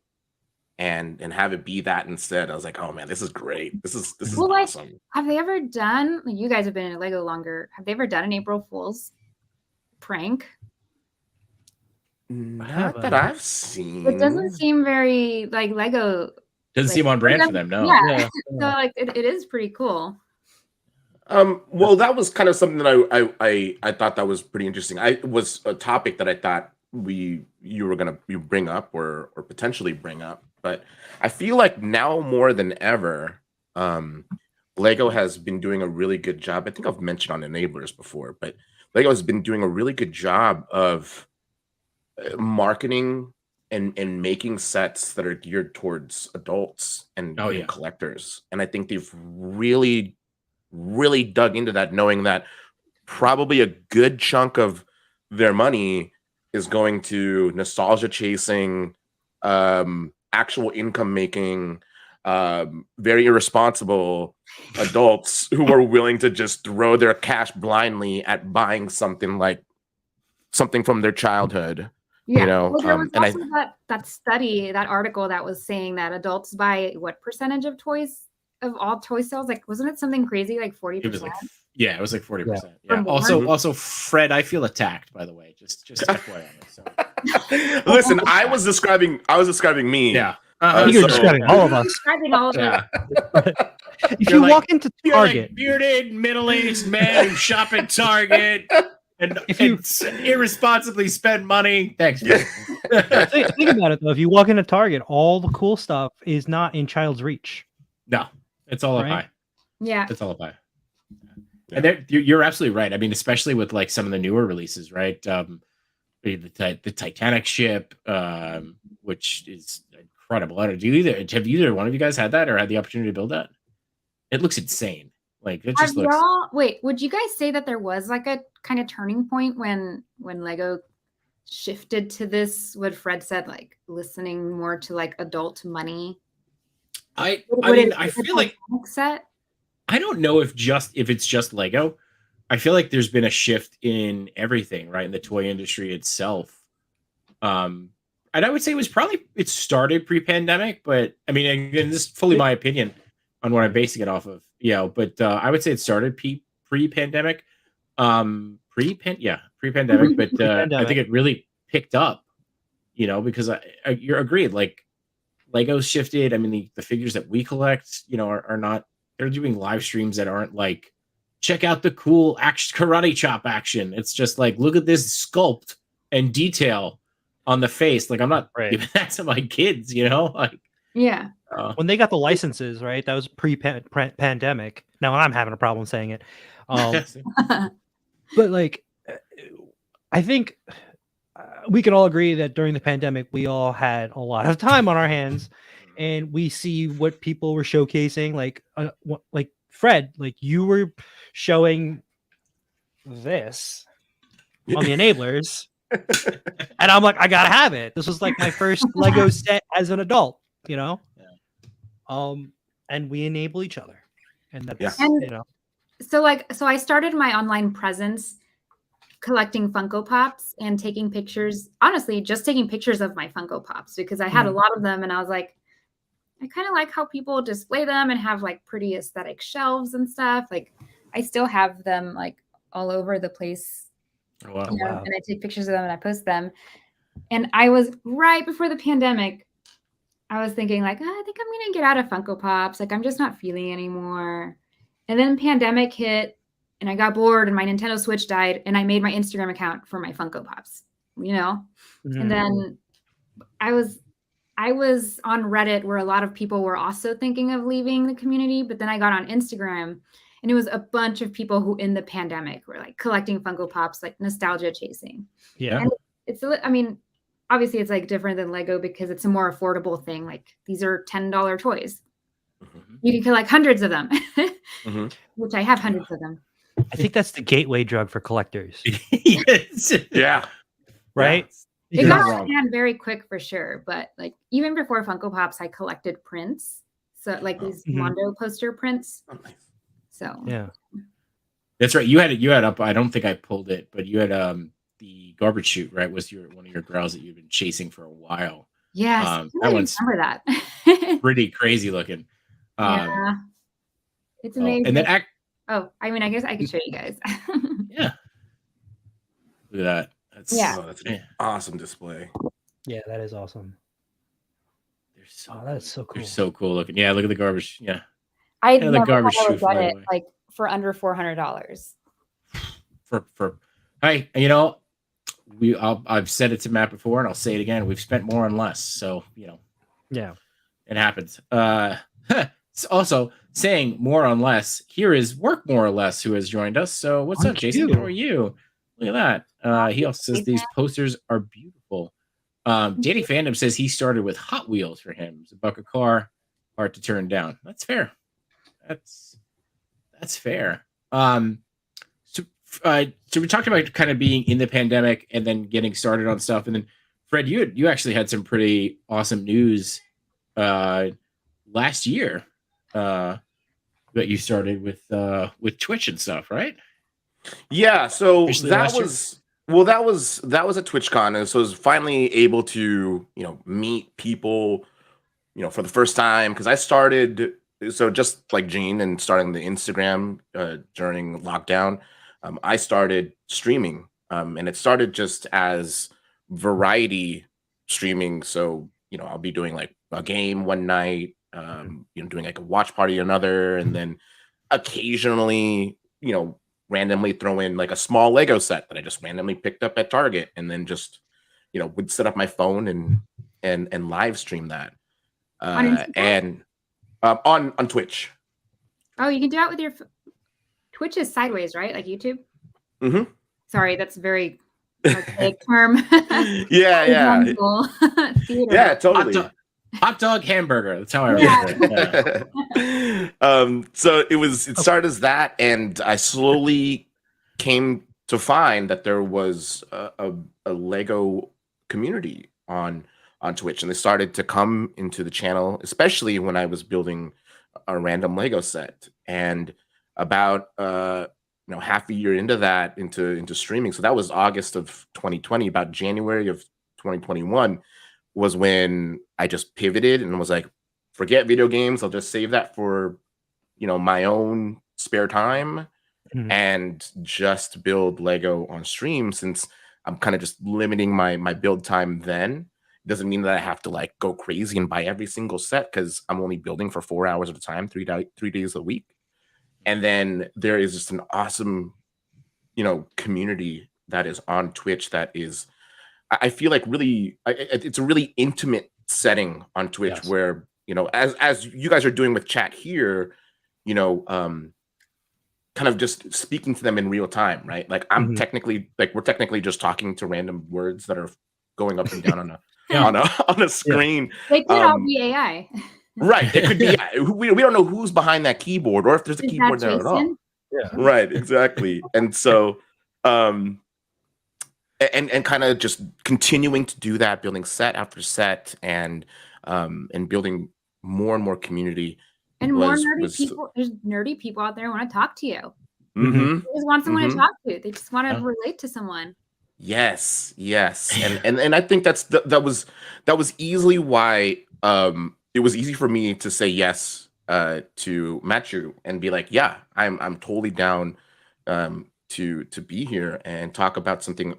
and have it be that instead, I was like, oh man, this is great. This is awesome. Have they ever done? You guys have been in Lego longer. Have they ever done an April Fool's prank? Not that I've seen. It doesn't seem very like Lego. Doesn't seem on brand for them, no. Yeah. So like it is pretty cool. Well, that was kind of something that I thought that was pretty interesting. It was a topic that I thought you were gonna bring up or potentially bring up, but I feel like now more than ever, Lego has been doing a really good job. I think I've mentioned on Enablers before, but Lego has been doing a really good job of marketing and making sets that are geared towards adults and collectors. And I think they've really dug into that, knowing that probably a good chunk of their money is going to nostalgia chasing, actual income making, very irresponsible adults who are willing to just throw their cash blindly at buying something from their childhood. Yeah. You know, well, there was also that study, that article that was saying that adults buy what percentage of toys of all toy sales? Like, wasn't it something crazy, like 40%? It was like, it was like 40%. Yeah. Also, Fred, I feel attacked, by the way. Just FYI. So. Listen, I was describing me. Yeah. You're describing all of us. Describing all of us. If you walk into Target, like bearded, middle-aged men who shop at Target. And if you irresponsibly spend money, thanks. Think about it though. If you walk into Target, all the cool stuff is not in child's reach. No, it's all up high. Yeah, it's all up high. Yeah. And you're absolutely right. I mean, especially with like some of the newer releases, right? The Titanic ship, which is incredible. Have either one of you guys had that or had the opportunity to build that? It looks insane. Like it just looks. Wait, would you guys say that there was like a kind of turning point when Lego shifted to this? What Fred said, like listening more to like adult money. I feel like set. I don't know if it's just Lego. I feel like there's been a shift in everything, right? In the toy industry itself. And I would say it started pre-pandemic, but I mean, again, this is fully my opinion on what I'm basing it off of. Yeah, but I would say it started pre-pandemic. Pre-pandemic, but I think it really picked up, because you're agreed. Like Lego's shifted. I mean, the figures that we collect, are not. They're doing live streams that aren't like, check out the cool karate chop action. It's just like, look at this sculpt and detail on the face. Like I'm not giving that to my kids, like. Yeah. When they got the licenses, right? That was pre-pandemic. Now I'm having a problem saying it. But like, I think we can all agree that during the pandemic, we all had a lot of time on our hands, and we see what people were showcasing. Like Fred, like you were showing this on the Enablers, and I'm like, I gotta have it. This was like my first Lego set as an adult. And we enable each other, and that's So I started my online presence collecting Funko Pops and taking pictures. Honestly, just taking pictures of my Funko Pops because I had a lot of them, and I was like, I kind of like how people display them and have like pretty aesthetic shelves and stuff. Like I still have them like all over the place. Oh, wow. And I take pictures of them and I post them. And I was right before the pandemic. I was thinking like, I think I'm going to get out of Funko Pops. Like, I'm just not feeling anymore. And then pandemic hit and I got bored and my Nintendo Switch died and I made my Instagram account for my Funko Pops, And then I was on Reddit where a lot of people were also thinking of leaving the community. But then I got on Instagram and it was a bunch of people who in the pandemic were like collecting Funko Pops, like nostalgia chasing. Yeah. And obviously it's like different than Lego because it's a more affordable thing. Like these are $10 toys. You can collect hundreds of them, which I have hundreds of them. I think that's the gateway drug for collectors. Yes. Yeah. Right? Yeah. It got out of hand very quick for sure. But like even before Funko Pops, I collected prints. So like these Mondo poster prints. Oh, nice. So yeah. That's right. You had up, I don't think I pulled it, but you had the garbage chute, right? Was one of your girls that you've been chasing for a while. Yes. That one's remember that. pretty crazy looking. Yeah. It's amazing. And then I guess I could show you guys. Yeah. Look at that. That's an awesome display. Yeah, that is awesome. That is so cool. They're so cool looking. Yeah, look at the garbage. Yeah. I the garbage chute got it like for under $400. Hey, I've said it to Matt before, and I'll say it again. We've spent more on less, so yeah, it happens. Also, saying more on less. Here is Work More or Less, who has joined us. So what's up, Jason? How are you? Look at that. He also says these posters are beautiful. Danny Fandom says he started with Hot Wheels for him. It's a buck a car, hard to turn down. That's fair. That's fair. So we talked about kind of being in the pandemic and then getting started on stuff, and then Fred, you actually had some pretty awesome news last year that you started with Twitch and stuff, right? Yeah. So Officially that last year? was that was at TwitchCon, and so I was finally able to meet people for the first time, because I started just like Gene and starting the Instagram during lockdown. I started streaming, and it started just as variety streaming. So I'll be doing like a game one night, doing like a watch party another, and then occasionally randomly throw in like a small Lego set that I just randomly picked up at Target, and then just would set up my phone and live stream that and on Twitch. Oh, you can do that with your Twitch is sideways, right? Like YouTube. Mm-hmm. Sorry, that's very archaic term. Yeah. Theater. Yeah, totally. Hot dog hamburger. That's how I remember it. Yeah. So it started as that, and I slowly came to find that there was a Lego community on Twitch, and they started to come into the channel, especially when I was building a random Lego set. And about half a year into that, into streaming, so that was August of 2020. About January of 2021 was when I just pivoted and was like, forget video games, I'll just save that for my own spare time and just build Lego on stream, since I'm kind of just limiting my build time. Then it doesn't mean that I have to like go crazy and buy every single set, because I'm only building for 4 hours at a time, 3 days a week. And then there is just an awesome community that is on Twitch that is, I feel like, really, it's a really intimate setting on Twitch. Yes. Where as you guys are doing with chat here, kind of just speaking to them in real time, right? Like I'm technically, like we're technically just talking to random words that are going up and down on a screen. They could all be AI. Right. It could be. We don't know who's behind that keyboard, or if there's a keyboard there at all. Yeah. Right. Exactly. And so, and kind of just continuing to do that, building set after set, and building more and more community. And more nerdy people. There's nerdy people out there who want to talk to you. They just want someone to talk to. They just want to relate to someone. Yes. And I think that was easily why it was easy for me to say yes to Matchu and be like, yeah, I'm totally down to be here and talk about something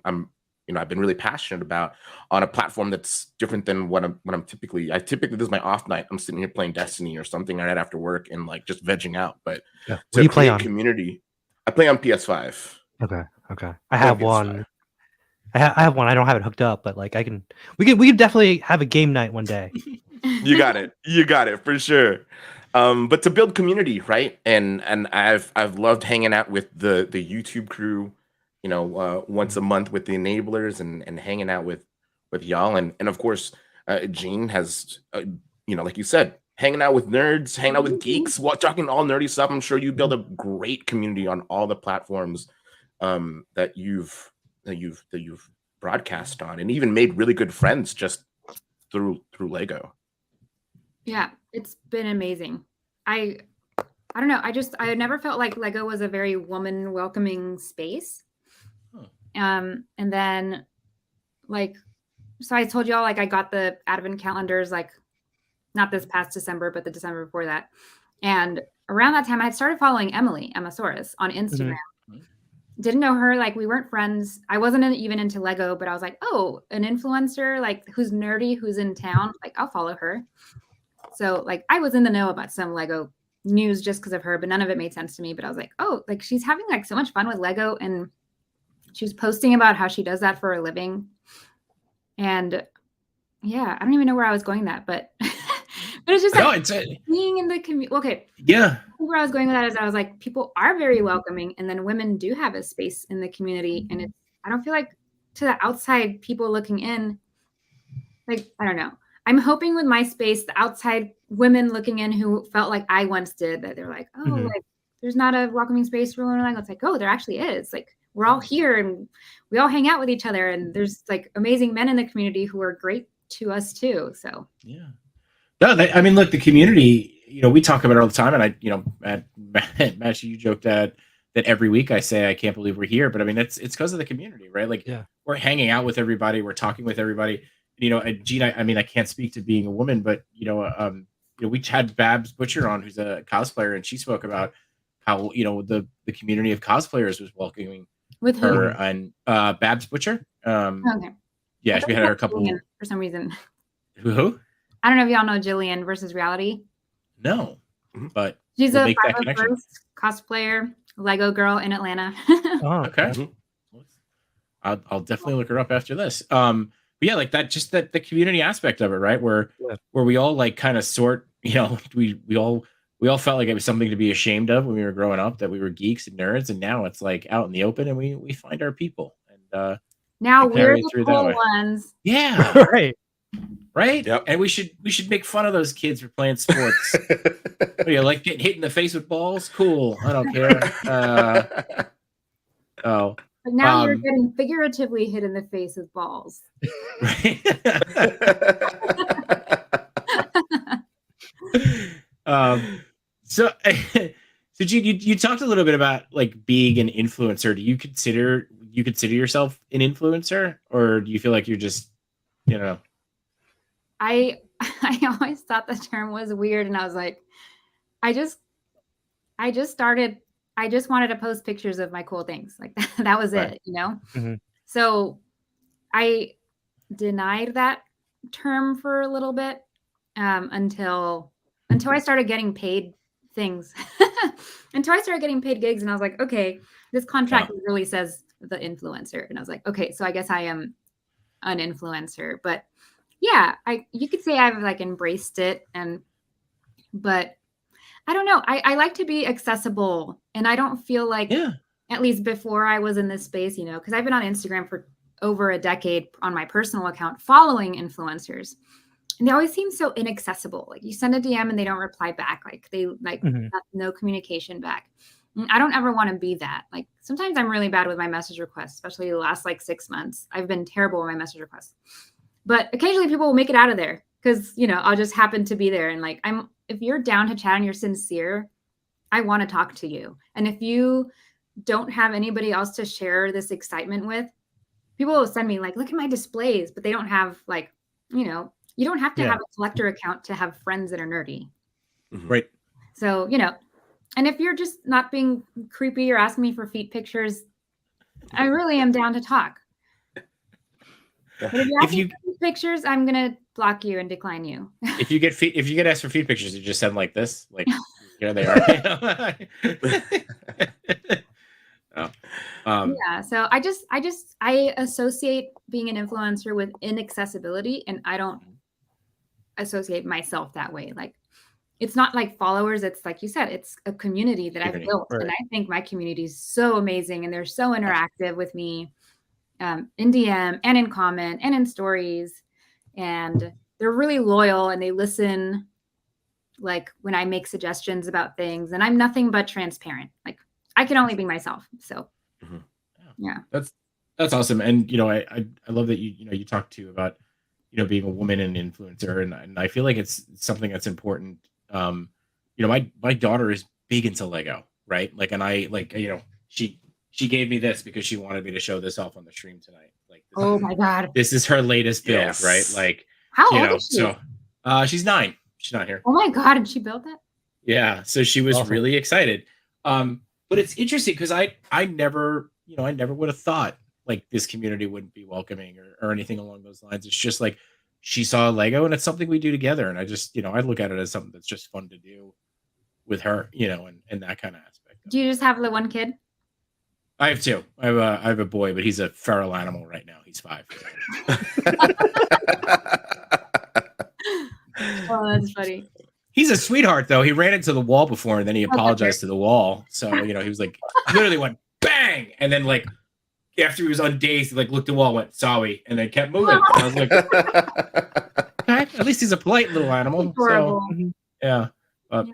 I've been really passionate about on a platform that's different than what I'm typically. Typically this is my off night. I'm sitting here playing Destiny or something right after work and like just vegging out. But what do you play on? Community, I play on PS5. Okay. I have one. I have one. I don't have it hooked up, but like we can definitely have a game night one day. You got it for sure. But to build community, right? And I've loved hanging out with the YouTube crew, once a month with the enablers and hanging out with y'all. And of course, Gene has, like you said, hanging out with nerds, hanging out with geeks, talking all nerdy stuff. I'm sure you build a great community on all the platforms that you've broadcast on, and even made really good friends just through Lego. Yeah, it's been amazing. I don't know. I never felt like Lego was a very woman welcoming space. And then so I told y'all, like I got the advent calendars, like not this past December, but the December before that. And around that time I had started following Emma Soros on Instagram. Didn't know her, like we weren't friends. I wasn't even into Lego, but I was like, oh, an influencer, like who's nerdy, who's in town, like I'll follow her. So like I was in the know about some Lego news just because of her, but none of it made sense to me. But I was like, oh, like she's having like so much fun with Lego, and she was posting about how she does that for a living. And yeah, I don't even know where I was going that, but But it's just No, like it's a, being in the community. Okay. yeah. Where I was going with that is I was like, people are very welcoming, and then women do have a space in the community. And I don't feel like to the outside people looking in, like, I don't know. I'm hoping with my space, the outside women looking in who felt like I once did, that they're like, oh, like there's not a welcoming space for women. It's like, oh, there actually is. Like, we're all here and we all hang out with each other. And there's like amazing men in the community who are great to us too. So yeah. No, I mean, look, the community, we talk about it all the time. And Match, you joke that every week I say, I can't believe we're here. But I mean, it's because of the community, right? Like, we're hanging out with everybody. We're talking with everybody. And Gina, I mean, I can't speak to being a woman, but, we had Babs Butcher on, who's a cosplayer, and she spoke about how, the community of cosplayers was welcoming with her who? and Babs Butcher. Okay. Yeah, we had her a couple. Jillian, for some reason. Who? I don't know if y'all know Jillian versus Reality. No, but she's we'll a make that connection. Cosplayer, Lego girl in Atlanta. Oh, okay. I'll definitely look her up after this. But yeah, like that, just that the community aspect of it, right? Where we all like kind of sort, we all felt like it was something to be ashamed of when we were growing up, that we were geeks and nerds, and now it's like out in the open, and we find our people, and now we're the cool ones. Yeah, right. Yep. And we should make fun of those kids for playing sports. What, you like getting hit in the face with balls? Cool, I don't care. But now you're getting figuratively hit in the face with balls. Right. So Gene, you talked a little bit about like being an influencer. Do you consider yourself an influencer, or do you feel like you're just, I always thought the term was weird, and I was like, I just wanted to post pictures of my cool things. Like that was it, So I denied that term for a little bit until I started getting paid things. Until I started getting paid gigs, and I was like, okay, this contract really says the influencer. And I was like, okay, so I guess I am an influencer. But yeah, you could say I've like embraced it, but I don't know. I like to be accessible, and I don't feel like, at least before I was in this space, because I've been on Instagram for over a decade on my personal account following influencers, and they always seem so inaccessible. Like you send a DM and they don't reply back. Like they no communication back. I don't ever want to be that. Like sometimes I'm really bad with my message requests, especially the last like 6 months. I've been terrible with my message requests, but occasionally people will make it out of there because, I'll just happen to be there. And like, if you're down to chat and you're sincere, I want to talk to you. And if you don't have anybody else to share this excitement with, people will send me like, look at my displays, but they don't have like, you don't have to have a collector account to have friends that are nerdy. Right. So, and if you're just not being creepy or asking me for feet pictures, I really am down to talk. But if you for feet pictures, I'm going to block you and decline you. If you get asked for feet pictures, you just send like this, like here they are. Yeah. So I associate being an influencer with inaccessibility, and I don't associate myself that way. Like it's not like followers. It's like you said, it's a community that I've built. Right. And I think my community is so amazing, and they're so interactive with me in DM and in comment and in stories. And they're really loyal, and they listen like when I make suggestions about things, and I'm nothing but transparent. Like I can only be myself. So yeah. That's awesome. And, I love that you talked to about, being a woman and an influencer. And I feel like it's something that's important. My daughter is big into Lego, right? Like, and I like, she gave me this because she wanted me to show this off on the stream tonight. Like, oh my God, this is her latest build, right? Like, how old is she? So, she's 9. She's not here. Oh my God, and she built that? Yeah. So she was really excited. But it's interesting because I never would have thought like this community wouldn't be welcoming or anything along those lines. It's just like she saw Lego, and it's something we do together. And I just, I look at it as something that's just fun to do with her, and that kind of aspect. Do you just have the one kid? I have 2. I have a boy, but he's a feral animal right now. He's 5. Oh, that's funny. He's a sweetheart, though. He ran into the wall before, and then he apologized to the wall. So, he was like, literally went bang, and then like after he was undazed, he like looked at the wall, went sorry, and then kept moving. And I was like, okay, at least he's a polite little animal. So, yeah. You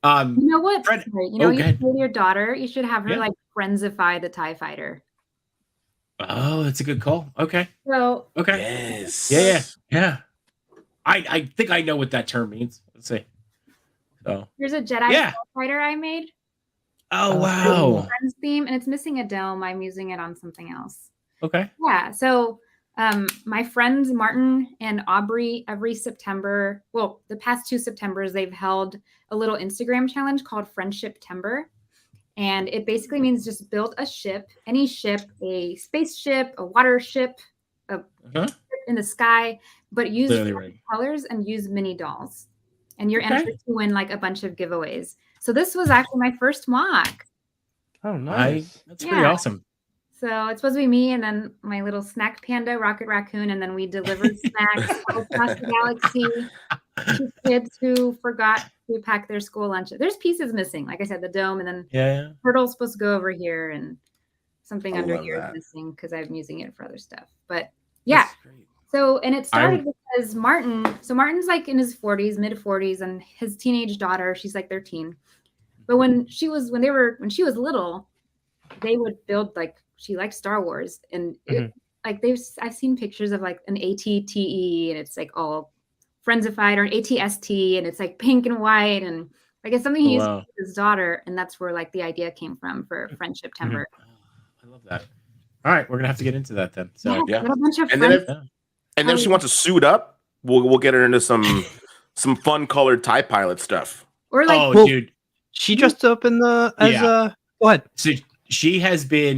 know what? Fred, with your daughter, you should have her like friendsify the TIE fighter. Oh, that's a good call. Okay. So okay. Yes. Yeah. I think I know what that term means. Let's see. So here's a Jedi fighter I made. Oh wow. Friends theme, and it's missing a dome. I'm using it on something else. Okay. Yeah. So my friends Martin and Aubrey, every September, well, the past 2 Septembers, they've held a little Instagram challenge called Friendship Timber. And it basically means just build a ship, any ship, a spaceship, a water ship, a ship in the sky, but use colors and use mini dolls. And you're entered to win like a bunch of giveaways. So this was actually my first mock. Oh, nice. That's pretty awesome. So it's supposed to be me and then my little snack panda, Rocket Raccoon, and then we delivered snacks across the galaxy to kids who forgot to pack their school lunch. There's pieces missing, like I said, the dome, and then Turtle's supposed to go over here, and something under here is missing because I'm using it for other stuff. But yeah, so and it started because Martin's like in his 40s, mid 40s, and his teenage daughter, she's like 13. But when she was little, they would build like. She liked Star Wars, and I've seen pictures of like an ATTE, and it's like all friendsified, or an ATST, and it's like pink and white, and like it's something he used with his daughter, and that's where like the idea came from for Friendship Timber. I love that. All right, we're gonna have to get into that then. So yeah. And then if she wants to suit up, we'll get her into some fun colored TIE pilot stuff. Or like, dude, she dressed up in the go ahead. So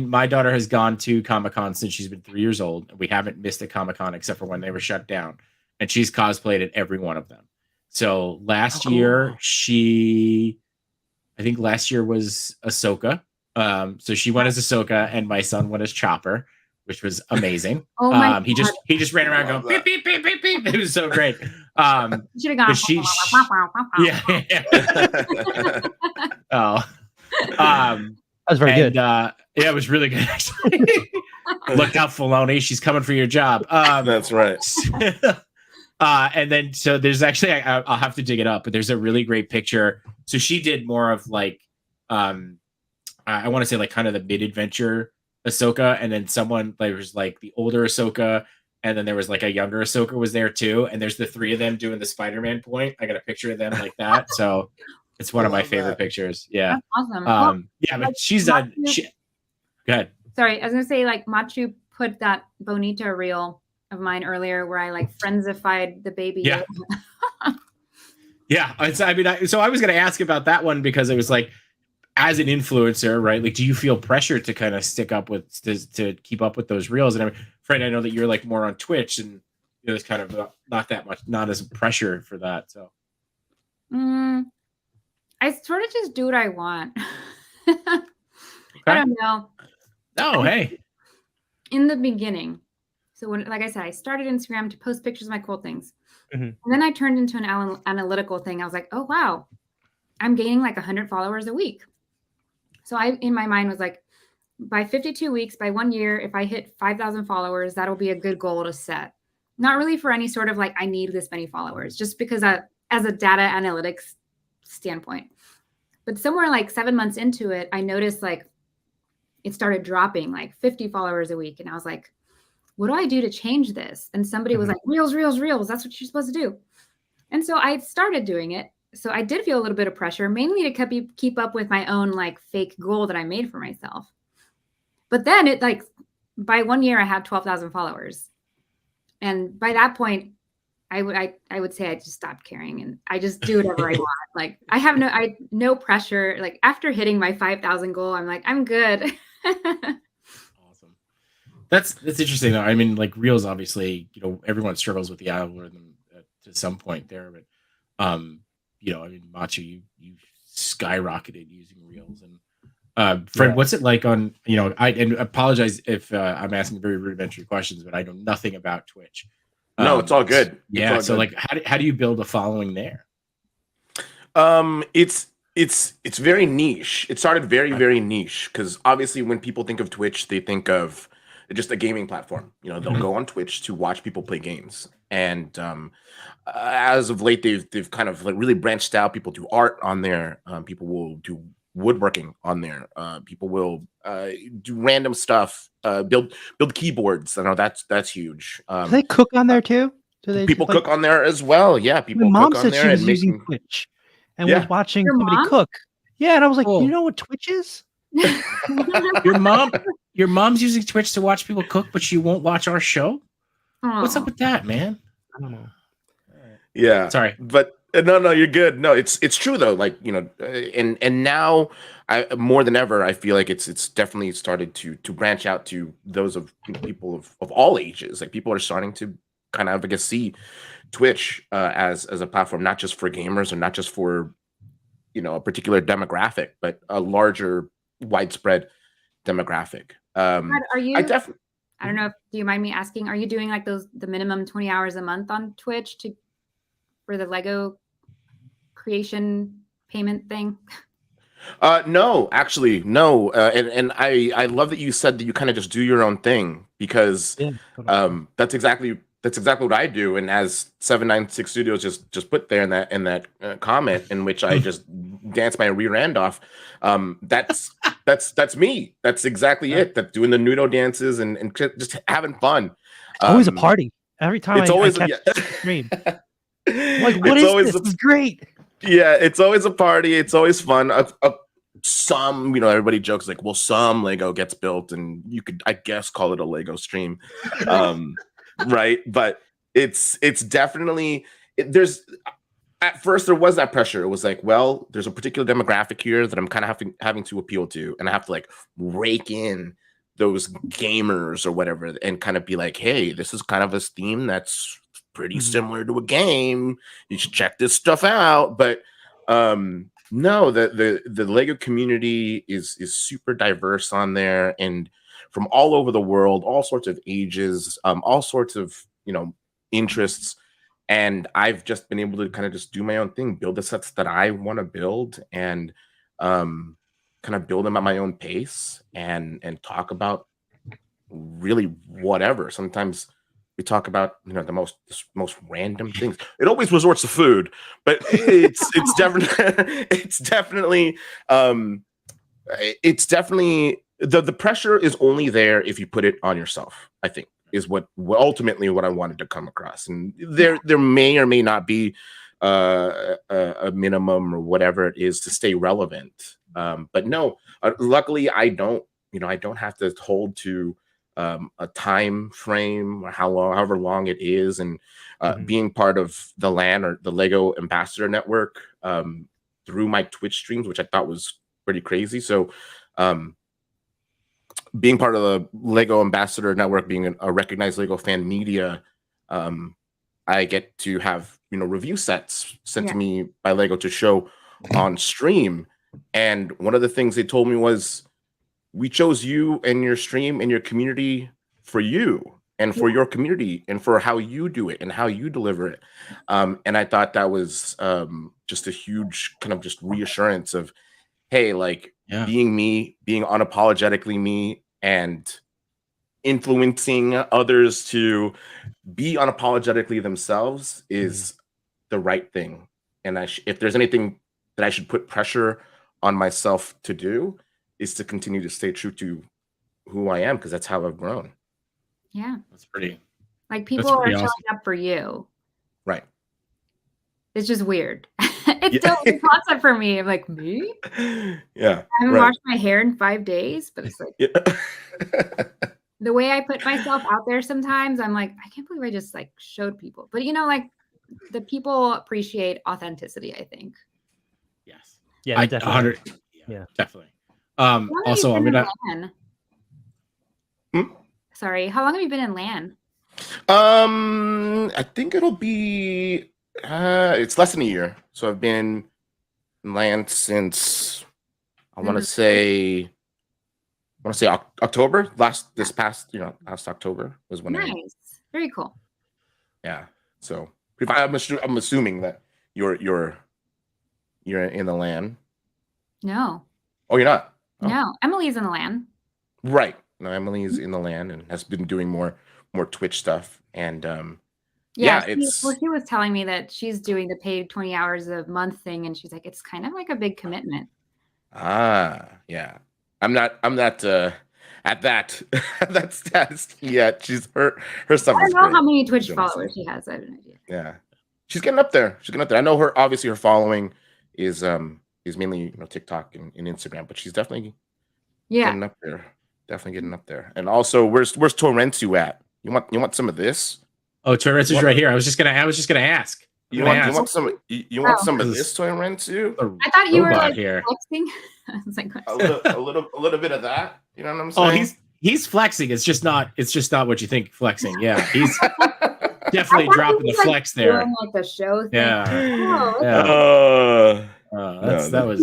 my daughter has gone to Comic-Con since she's been 3 years old. We haven't missed a Comic-Con except for when they were shut down. And she's cosplayed at every one of them. So last year, I think last year was Ahsoka. So she went as Ahsoka and my son went as Chopper, which was amazing. He just ran around going beep, beep, beep, beep, beep. It was so great. Should have gone. That was very good. It was really good, actually. Look out, Filoni. She's coming for your job. That's right. And then, so there's actually, I'll have to dig it up, but there's a really great picture. So she did more of like, I want to say like kind of the mid-adventure Ahsoka, and then there was like the older Ahsoka, and then there was like a younger Ahsoka was there too. And there's the 3 of them doing the Spider-Man point. I got a picture of them like that. So it's one of my favorite pictures. Yeah. That's awesome. But she's done. Go ahead. Sorry, I was gonna say like Matchu put that Bonita reel of mine earlier where I like friendsified the baby. Yeah. So I was gonna ask about that one because it was like, as an influencer, right? Like, do you feel pressure to kind of stick up with to keep up with those reels? And I mean, Fred, I know that you're like more on Twitch, and there's kind of not as pressure for that. So. I sort of just do what I want. I don't know. Oh, hey. In the beginning, so when, like I said, I started Instagram to post pictures of my cool things. And then I turned into an analytical thing. I was like, oh, wow, I'm gaining like 100 followers a week. So I, in my mind, was like, by 52 weeks, by 1 year, if I hit 5,000 followers, that'll be a good goal to set. Not really for any sort of like, I need this many followers, just because as a data analytics standpoint. But somewhere like 7 months into it, I noticed like it started dropping like 50 followers a week. And I was like, what do I do to change this? And somebody was like, reels. That's what you're supposed to do. And so I started doing it. So I did feel a little bit of pressure, mainly to keep up with my own like fake goal that I made for myself. But then it like by 1 year I had 12,000 followers. And by that point, I would say I just stopped caring and I just do whatever I want. Like I have no pressure. Like after hitting my 5,000 goal, I'm like, I'm good. Awesome. That's interesting though. I mean, like Reels, obviously, everyone struggles with the algorithm to some point there, but I mean, Matchu, you skyrocketed using Reels. And Fred, what's it like on, I apologize if I'm asking very rudimentary questions, but I know nothing about Twitch. No, it's all good. Yeah. All So good. like, how do you build a following there? It's very niche. It started very niche because obviously when people think of Twitch, they think of just a gaming platform. You know, they'll go on Twitch to watch people play games, and as of late, they've kind of like really branched out. People do art on there. People will do woodworking on there. People will do random stuff. Build keyboards. I know that's huge. Do they cook on there too? Do they People like, cook on there as well. Yeah, my people mom cook on said there she was and using making. Twitch and Yeah. was watching Your somebody mom? cook. Yeah, and I was like, Cool. you know what Twitch is? Your mom's using Twitch to watch people cook, but she won't watch our show. What's up Aw. with that, man? I don't know. Yeah. Sorry. But no, you're good. No, it's true though. Like, you know, and now I more than ever, I feel like it's definitely started to branch out to those of people of all ages. Like people are starting to kind of, I guess, see Twitch as a platform, not just for gamers or not just for, you know, a particular demographic, but a larger widespread demographic. Are you? I definitely. I don't know. Do you mind me asking? Are you doing like the minimum 20 hours a month on Twitch for the Lego creation payment thing? No, actually, no. And I love that you said that you kind of just do your own thing because Yeah. that's exactly what I do. And as 796 Studios just put there in that comment in which I just dance my rear end off, that's me. That's exactly it. That doing the noodle dances and just having fun. It's always a party. Every time It's I always catch yeah. the stream. I'm like, what It's is always this? This is great. Yeah, it's always a party. It's always fun. Some, you know, everybody jokes like, well, some Lego gets built, and you could, I guess, call it a Lego stream, right? But it's definitely there's. At first, there was that pressure. It was like, well, there's a particular demographic here that I'm kind of having to appeal to, and I have to like rake in those gamers or whatever, and kind of be like, hey, this is kind of a theme that's pretty similar to a game. You should check this stuff out. But no, the Lego community is super diverse on there, and from all over the world, all sorts of ages, all sorts of, you know, interests. And I've just been able to kind of just do my own thing, build the sets that I want to build, and kind of build them at my own pace, and talk about really whatever. Sometimes we talk about, you know, the most random things. It always resorts to food, but it's definitely it's definitely the pressure is only there if you put it on yourself, I think, is what ultimately what I wanted to come across. And there may or may not be a minimum or whatever it is to stay relevant. But no, luckily I don't have to hold to a time frame or however long it is, and being part of the LAN or the Lego Ambassador Network through my Twitch streams, which I thought was pretty crazy. So being part of the Lego Ambassador Network, being a recognized Lego fan media, I get to have, you know, review sets sent to me by Lego to show on stream. And one of the things they told me was, we chose you and your stream and your community for you and for your community and for how you do it and how you deliver it. And I thought that was just a huge kind of just reassurance of, hey, like being me, being unapologetically me, and influencing others to be unapologetically themselves is the right thing. And if there's anything that I should put pressure on myself to do, is to continue to stay true to who I am, because that's how I've grown. Yeah. That's pretty. Like people are showing up for you. Right. It's just weird. It's still a concept for me. I'm like, me? Yeah. I haven't washed my hair in 5 days, but it's like the way I put myself out there sometimes, I'm like, I can't believe I just like showed people. But you know, like the people appreciate authenticity, I think. Yes. Yeah, definitely. Definitely. Also, I'm gonna. Sorry, how long have you been in LAN? I think it'll be it's less than a year. So I've been in LAN since I want to say October. Last October was when Nice. Very cool. Yeah. So I'm assuming that you're in the LAN. No. Oh, you're not. Oh. No, Emily's in the LAN. Right. No, Emily's in the LAN and has been doing more Twitch stuff. And yeah, it's she was telling me that she's doing the paid 20 hours a month thing, and she's like, it's kind of like a big commitment. Yeah. I'm not at that status yet. She's her stuff. I don't is know great. how many Twitch followers she has. I have no idea. Yeah, she's getting up there. I know her. Obviously, her following is mainly TikTok and Instagram, but she's definitely getting up there. Definitely getting up there. And also, where's Torrentu at? You want some of this? Oh, Torrentu's right here. I was just gonna ask. You want some of this Torrentu? I thought you were like here. flexing. I was like, a little bit of that. You know what I'm saying? Oh, he's flexing. It's just not what you think flexing. Yeah, he's definitely dropping the flex there. Doing, like the show thing. Yeah. That was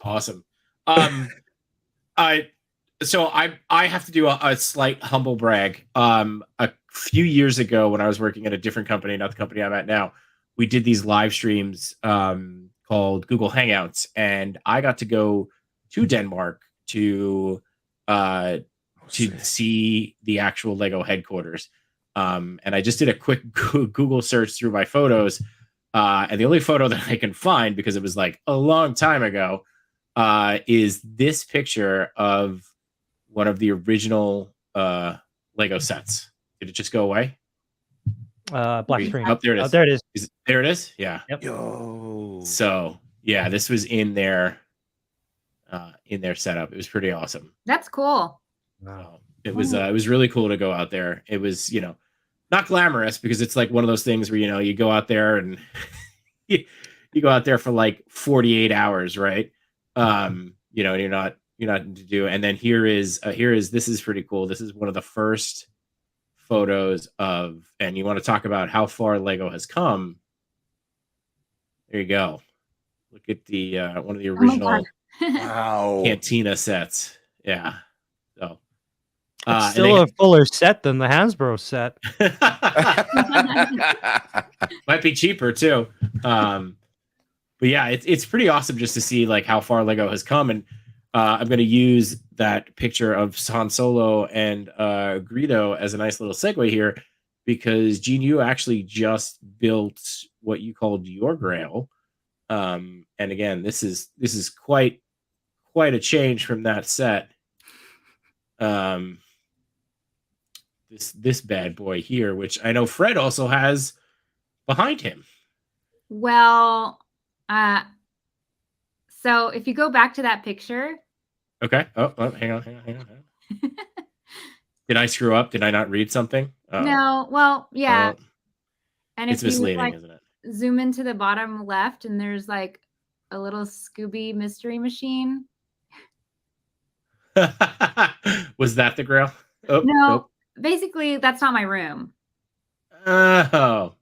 awesome. I have to do a slight humble brag. A few years ago, when I was working at a different company, not the company I'm at now, we did these live streams called Google Hangouts, and I got to go to Denmark to see the actual Lego headquarters. And I just did a quick Google search through my photos, and the only photo that I can find, because it was like a long time ago, is this picture of one of the original Lego sets. Did it just go away? Black screen. Oh, there it is. Oh, there it is. There it is. Yeah. Yep. Yo. So yeah, this was in their setup. It was pretty awesome. That's cool. It was really cool to go out there. It was, not glamorous, because it's like one of those things where, you go out there and you go out there for like 48 hours, right? And you're not to do. And then here is this is pretty cool. This is one of the first photos of, and you want to talk about how far Lego has come. There you go. Look at the one of the original Wow. Cantina sets. Yeah. So it's still a fuller set than the Hasbro set. Might be cheaper too. But yeah, it's pretty awesome just to see like how far Lego has come. And I'm going to use that picture of Han Solo and Greedo as a nice little segue here, because Gene, you actually just built what you called your Grail. And again, this is quite a change from that set. This bad boy here, which I know Fred also has behind him. Well, so if you go back to that picture. Okay. Oh, hang on. Did I screw up? Did I not read something? No. Well, yeah. And it's misleading, isn't it? Zoom into the bottom left, and there's like a little Scooby mystery machine. Was that the Grail? Oh, no. Nope. Basically, that's not my room. Oh.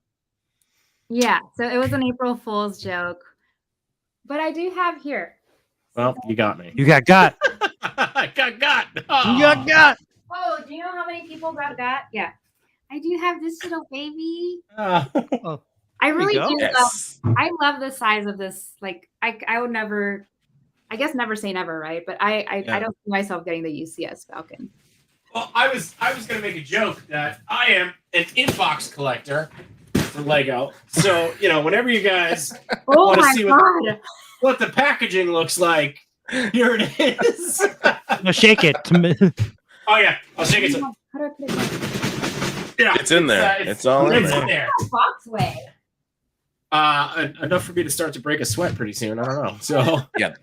Yeah. So it was an April Fool's joke. But I do have here. Well, you got me. You got got. I got. Oh. You got got. Oh, do you know how many people got? Yeah. I do have this little baby. Oh. I really do Yes. I love the size of this. Like I would never, I guess never say never, right? But I don't see myself getting the UCS Falcon. Well, I was gonna make a joke that I am an inbox collector for Lego. So, whenever you guys want to see what the packaging looks like, here it is. No, shake it. Oh yeah, I'll shake it. How do I put it down? Yeah, It's in there. It's all in there. Box way. Enough for me to start to break a sweat pretty soon. I don't know. So yeah,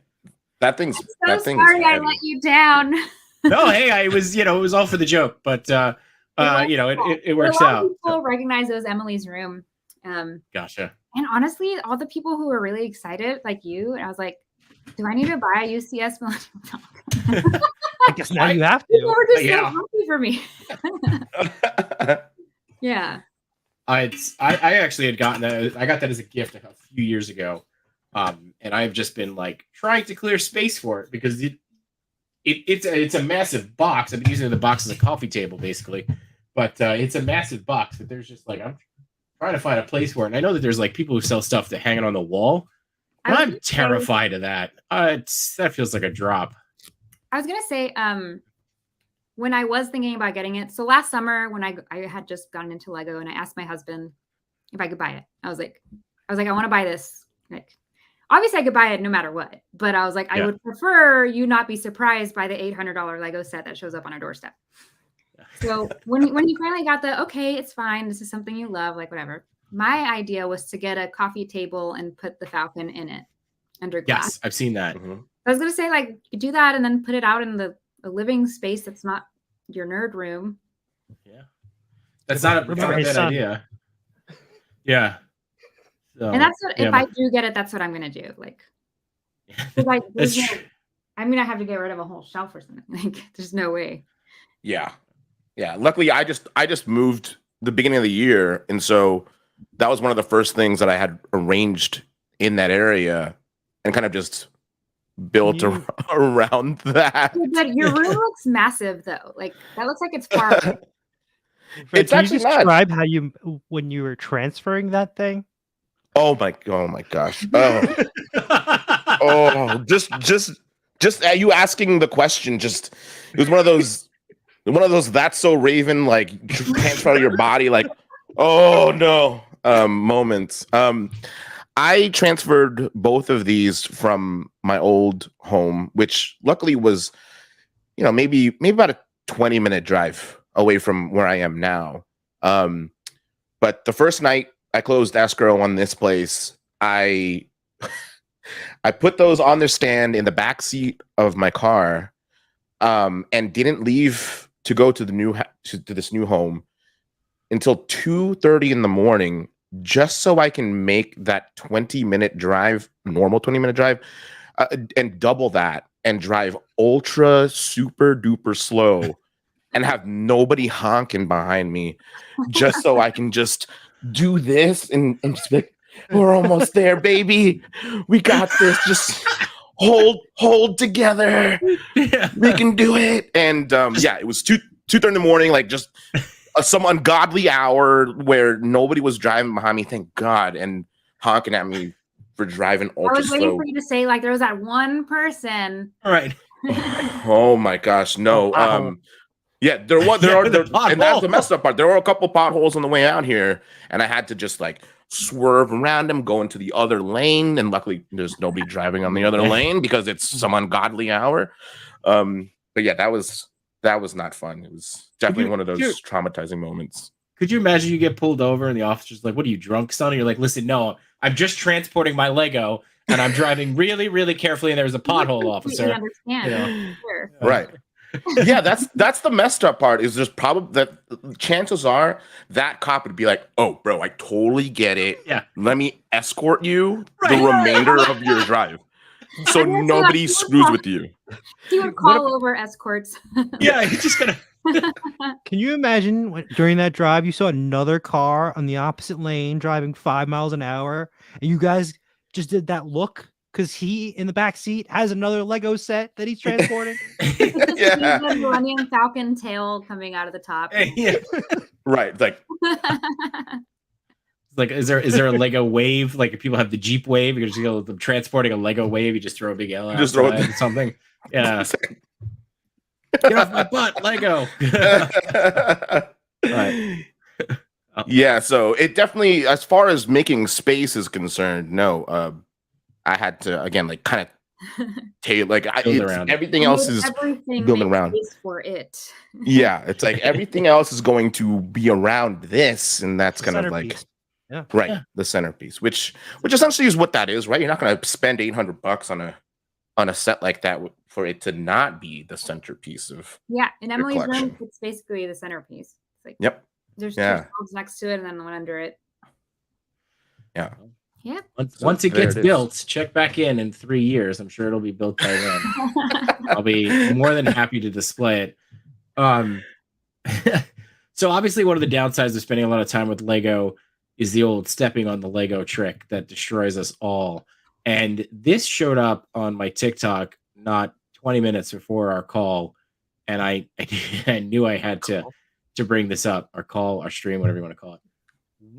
that thing's sorry I let you down. No, hey, it was all for the joke, but it works out. People recognize those Emily's room. Gotcha. And honestly, all the people who were really excited, like you, and I was like, do I need to buy a UCS Millennium Falcon? I guess now you have to. People were just so happy for me. Yeah. I actually had gotten that. I got that as a gift a few years ago, and I've just been like trying to clear space for it, because it's a massive box. I've been using the box as a coffee table basically, but it's a massive box. But there's just like I'm trying to find a place for it. And I know that there's like people who sell stuff that hang it on the wall. But I'm terrified of that. That feels like a drop. I was gonna say, when I was thinking about getting it, so last summer when I had just gotten into Lego and I asked my husband if I could buy it. I was like, I want to buy this. Like, obviously I could buy it no matter what, but I was like, I would prefer you not be surprised by the $800 Lego set that shows up on our doorstep. So when you finally got okay, it's fine. This is something you love, like whatever. My idea was to get a coffee table and put the Falcon in it under glass. Yes, I've seen that. Mhm. I was gonna say, like, you do that and then put it out in a living space that's not your nerd room. Yeah, that's not a bad idea. Yeah, so, and that's what if I do get it, that's what I'm gonna do. Like, I'm gonna have to get rid of a whole shelf or something. Like, there's no way. Yeah. Luckily, I just moved the beginning of the year, and so that was one of the first things that I had arranged in that area, and kind of just built around that. But your room looks massive, though. Like, that looks like it's far away. It's Can actually you describe how when you were transferring that thing? Oh my gosh. Just you asking the question. It was one of those that's so Raven, like, transfer your body, like, oh no, moments. I transferred both of these from my old home, which luckily was, maybe about a 20-minute drive away from where I am now. But the first night I closed escrow on this place, I put those on their stand in the back seat of my car, and didn't leave to go to this new home until 2:30 in the morning, just so I can make that 20-minute drive, normal 20-minute drive, and double that, and drive ultra super duper slow and have nobody honking behind me, just so I can just do this and just be like, we're almost there, baby. We got this. Just hold together. We can do it. And it was 2:30 in the morning, like, just some ungodly hour where nobody was driving behind me, thank God, and honking at me for driving ultra slow. I was waiting for you to say, like, there was that one person. All right. Oh my gosh, no. There are, and that's the messed up part. There were a couple potholes on the way out here, and I had to just, like, swerve around them, go into the other lane, and luckily there's nobody driving on the other lane because it's some ungodly hour. But yeah, that was not fun. It was definitely one of those traumatizing moments. Could you imagine you get pulled over and the officer's like, "What are you, drunk, son?" And you're like, "Listen, no, I'm just transporting my Lego and I'm driving really, really carefully, and there's a pothole, officer." Understand. Sure. Right. Yeah, that's the messed up part, is there's probably that chances are that cop would be like, "Oh, bro, I totally get it. Yeah. Let me escort you the remainder of your drive, so nobody screws with you." He would call over escorts. Yeah, he's just gonna. Can you imagine during that drive you saw another car on the opposite lane driving 5 miles an hour, and you guys just did that look? Because he, in the back seat, has another Lego set that he's transporting. Yeah. The Millennium Falcon tail coming out of the top. Yeah. Right. Like, is there a Lego wave? Like, if people have the Jeep wave, you're just go transporting a Lego wave. You just throw a big L out, just throw it something. Yeah. Get off my butt, Lego. Right. Yeah. So it definitely, as far as making space is concerned, no. I had to, again, like, kind of everything else is built around for it. Yeah, it's like everything else is going to be around this, and that's kind of like, the centerpiece, which essentially is what that is, right? You're not going to spend $800 on a set like that for it to not be the centerpiece of in Emily's room, it's basically the centerpiece. It's like, there's two shelves next to it and then one under it. Yeah. Yeah. Once it gets built, check back in 3 years. I'm sure it'll be built by then. I'll be more than happy to display it. So obviously one of the downsides of spending a lot of time with Lego is the old stepping on the Lego trick that destroys us all. And this showed up on my TikTok not 20 minutes before our call. And I knew I had to bring this up, our call, our stream, whatever you want to call it.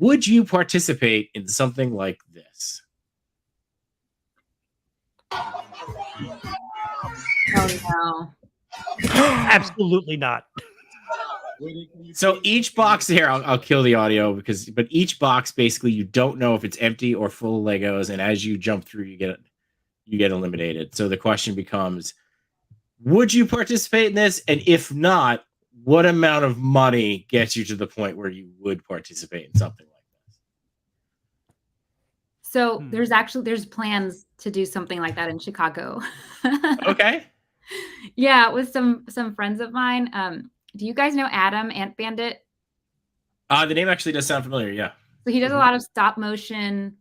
would you participate in something like this? Oh no. Absolutely not. So each box here, I'll kill the audio but each box basically you don't know if it's empty or full of Legos, and as you jump through, you get eliminated. So the question becomes, would you participate in this? And if not, what amount of money gets you to the point where you would participate in something like this? So there's plans to do something like that in Chicago. Okay. Yeah, with some friends of mine. Do you guys know Adam, Ant Bandit? The name actually does sound familiar, yeah. So he does a lot of stop motion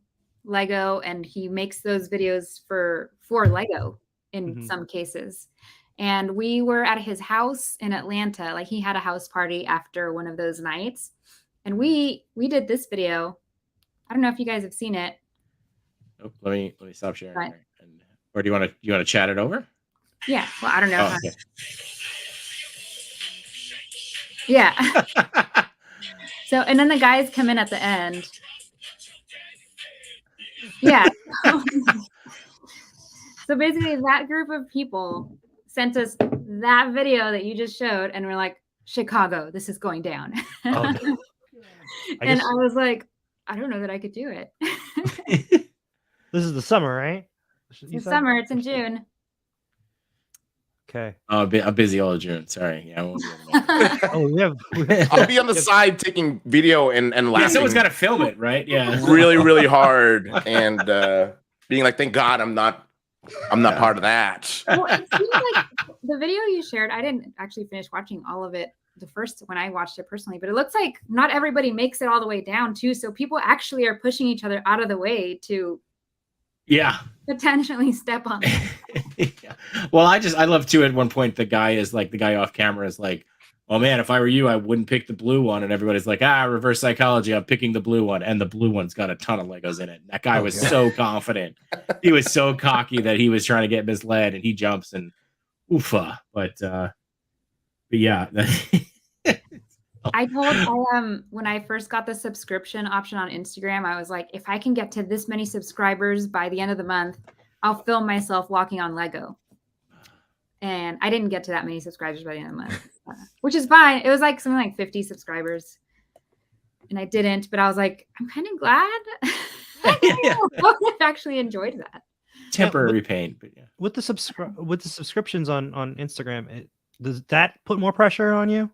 Lego, and he makes those videos for Lego in some cases. And we were at his house in Atlanta. Like, he had a house party after one of those nights. And we did this video. I don't know if you guys have seen it. Oh, let me stop sharing here. Or do you want to chat it over? Yeah. Well, I don't know. Oh, okay. Yeah. So, and then the guys come in at the end. Yeah. So basically, that group of people sent us that video that you just showed, and we're like, Chicago, this is going down. I was like, I don't know that I could do it. This is the summer, right? It's summer. It's in June. Okay. Oh, I'm busy all of June. Sorry. Yeah, I won't be able to I'll be on the side taking video and laughing. Yeah, someone's got to film it, right? Yeah. Really, really hard, and being like, thank God I'm not part of that. Well, it seems like the video you shared, I didn't actually finish watching all of it when I watched it personally, but it looks like not everybody makes it all the way down too. So people actually are pushing each other out of the way to potentially step on them. Yeah. Well, I love too at one point the guy off camera is like, oh man, if I were you, I wouldn't pick the blue one. And everybody's like, reverse psychology, I'm picking the blue one. And the blue one's got a ton of Legos in it. That guy was so confident. He was so cocky that he was trying to get misled, and he jumps and oofa. But yeah. I told when I first got the subscription option on Instagram, I was like, if I can get to this many subscribers by the end of the month, I'll film myself walking on Lego. And I didn't get to that many subscribers by the end of the month, which is fine. It was like something like 50 subscribers, and I didn't. But I was like, I'm kind of glad. I've actually enjoyed that. Temporary pain, but yeah. With the subscriptions on Instagram, does that put more pressure on you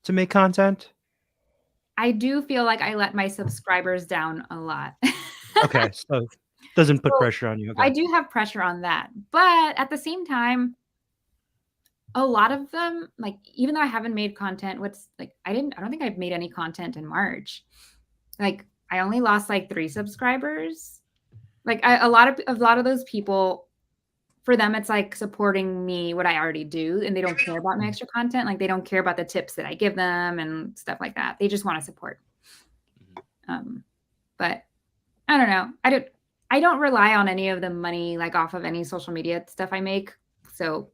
to make content? I do feel like I let my subscribers down a lot. Okay, so doesn't put pressure on you. Okay. I do have pressure on that, but at the same time, a lot of them, like, even though I haven't made content, I don't think I've made any content in March. Like, I only lost like 3 subscribers. Like, a lot of those people, for them, it's like supporting me, what I already do, and they don't care about my extra content. Like, they don't care about the tips that I give them and stuff like that. They just want to support. But I don't know. I don't rely on any of the money, like, off of any social media stuff I make. So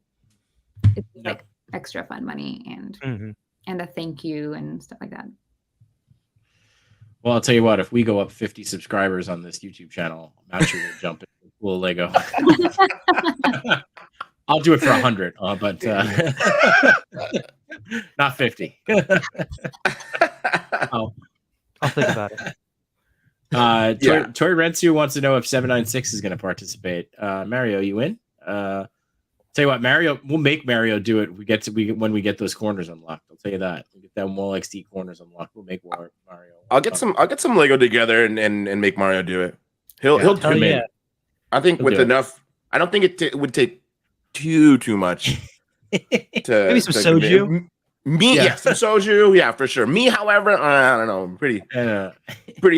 it's like extra fun money and a thank you and stuff like that. Well, I'll tell you what, if we go up 50 subscribers on this YouTube channel, Matchu will jump in with full Lego. I'll do it for 100, but not 50. I'll think about it. Tori Rensu wants to know if 796 is going to participate. Mario, you in? Tell you what, Mario, we'll make Mario do it. When we get those corners unlocked. I'll tell you that. We get that Wall XD corners unlocked. We'll make Mario. I'll get some Lego together and make Mario do it. He'll do it. Yeah. I think with enough. I don't think it would take too much. Maybe some soju. Some soju, yeah, for sure. Me, however, I don't know, pretty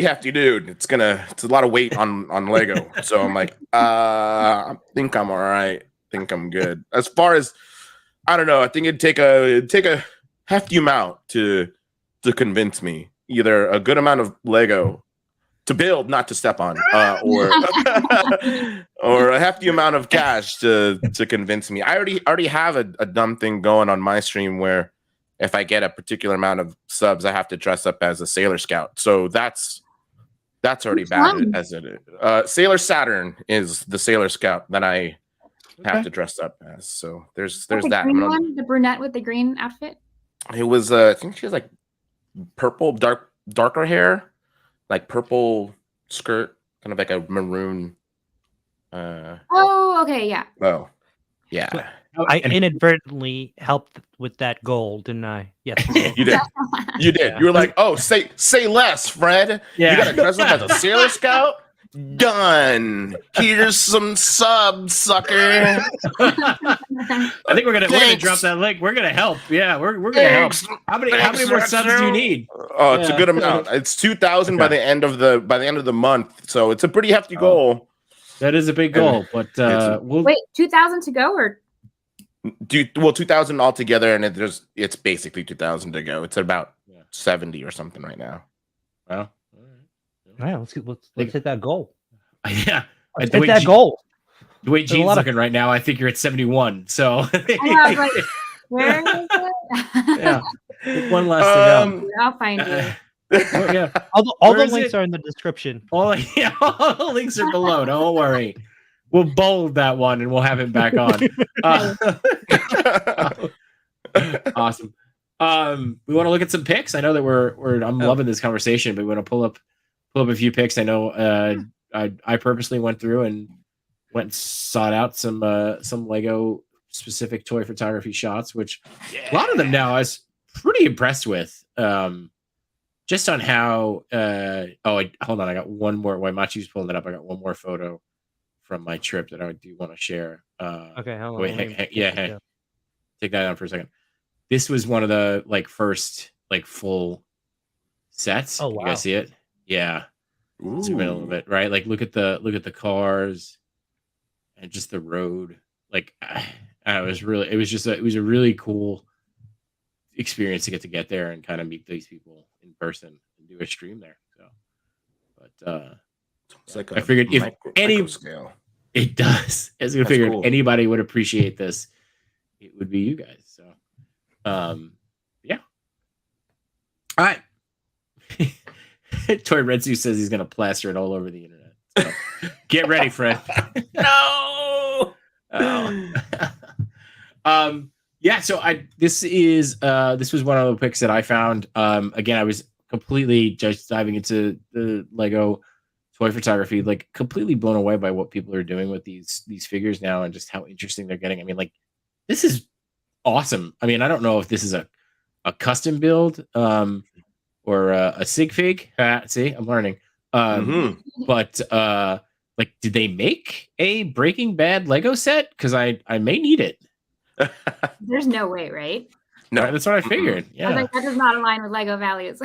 hefty dude. It's a lot of weight on Lego. So I'm like, I think I'm all right. I think I'm good. As far as, I don't know, I think it'd take a hefty amount to convince me. Either a good amount of Lego to build, not to step on, or a hefty amount of cash to convince me. I already have a dumb thing going on my stream where if I get a particular amount of subs, I have to dress up as a Sailor Scout. So that's already bad as it is. Sailor Saturn is the Sailor Scout that I have to dress up as. So there's that. Green one, the brunette with the green outfit. It was I think she has like purple, darker hair, like purple skirt, kind of like a maroon. Oh, okay, yeah. Oh, yeah. I inadvertently helped with that goal, didn't I? Yes, you did. You did. You were like, "Oh, say less, Fred. Yeah. You got to dress up as a Sailor Scout." Done. Here's some subs, sucker. I think we're gonna drop that link. We're gonna help. Yeah, we're gonna help. How many more subs do you need? Oh, it's a good amount. It's 2,000 by the end of the month. So it's a pretty hefty goal. That is a big goal, but we'll wait, 2,000 to go or 2,000 altogether, and it's basically 2,000 to go. It's about 70 or something right now. Well. Yeah, let's hit that goal. Yeah, let's hit that goal. The way Gene's looking right now, I think you're at 71. So I was like, where is it? Yeah, one last to go. I'll find you. Yeah, all the links are in the description. All the links are below. Don't worry. We'll bold that one and we'll have him back on. Awesome. We want to look at some picks. I know that I'm loving this conversation, but we want to pull up a few picks. I know I purposely went through and went and sought out some Lego specific toy photography shots, which a lot of them now I was pretty impressed with. Just on how hold on, I got one more. While Machu's pulling it up, I got one more photo from my trip that I do want to share. Okay, hold on. Wait, take that down for a second. This was one of the first full sets. Oh wow, you guys see it? Yeah. Zoom in a little bit, right? Like look at the cars and just the road. It was a really cool experience to get there and kind of meet these people in person and do a stream there. So, but it's like I figured if any scale, it does. As I figured cool. Anybody would appreciate this, it would be you guys. So, yeah. All right. Toy Redsu says he's gonna plaster it all over the internet. So, get ready, Fred. No. Yeah. So this was one of the picks that I found. Again, I was completely just diving into the Lego toy photography, completely blown away by what people are doing with these figures now and just how interesting they're getting. I mean, this is awesome. I mean, I don't know if this is a custom build or a sig fig. See, I'm learning. But did they make a Breaking Bad Lego set? Because I may need it. There's no way, right? No, right, that's what I figured. Yeah, I was like, that does not align with Lego values.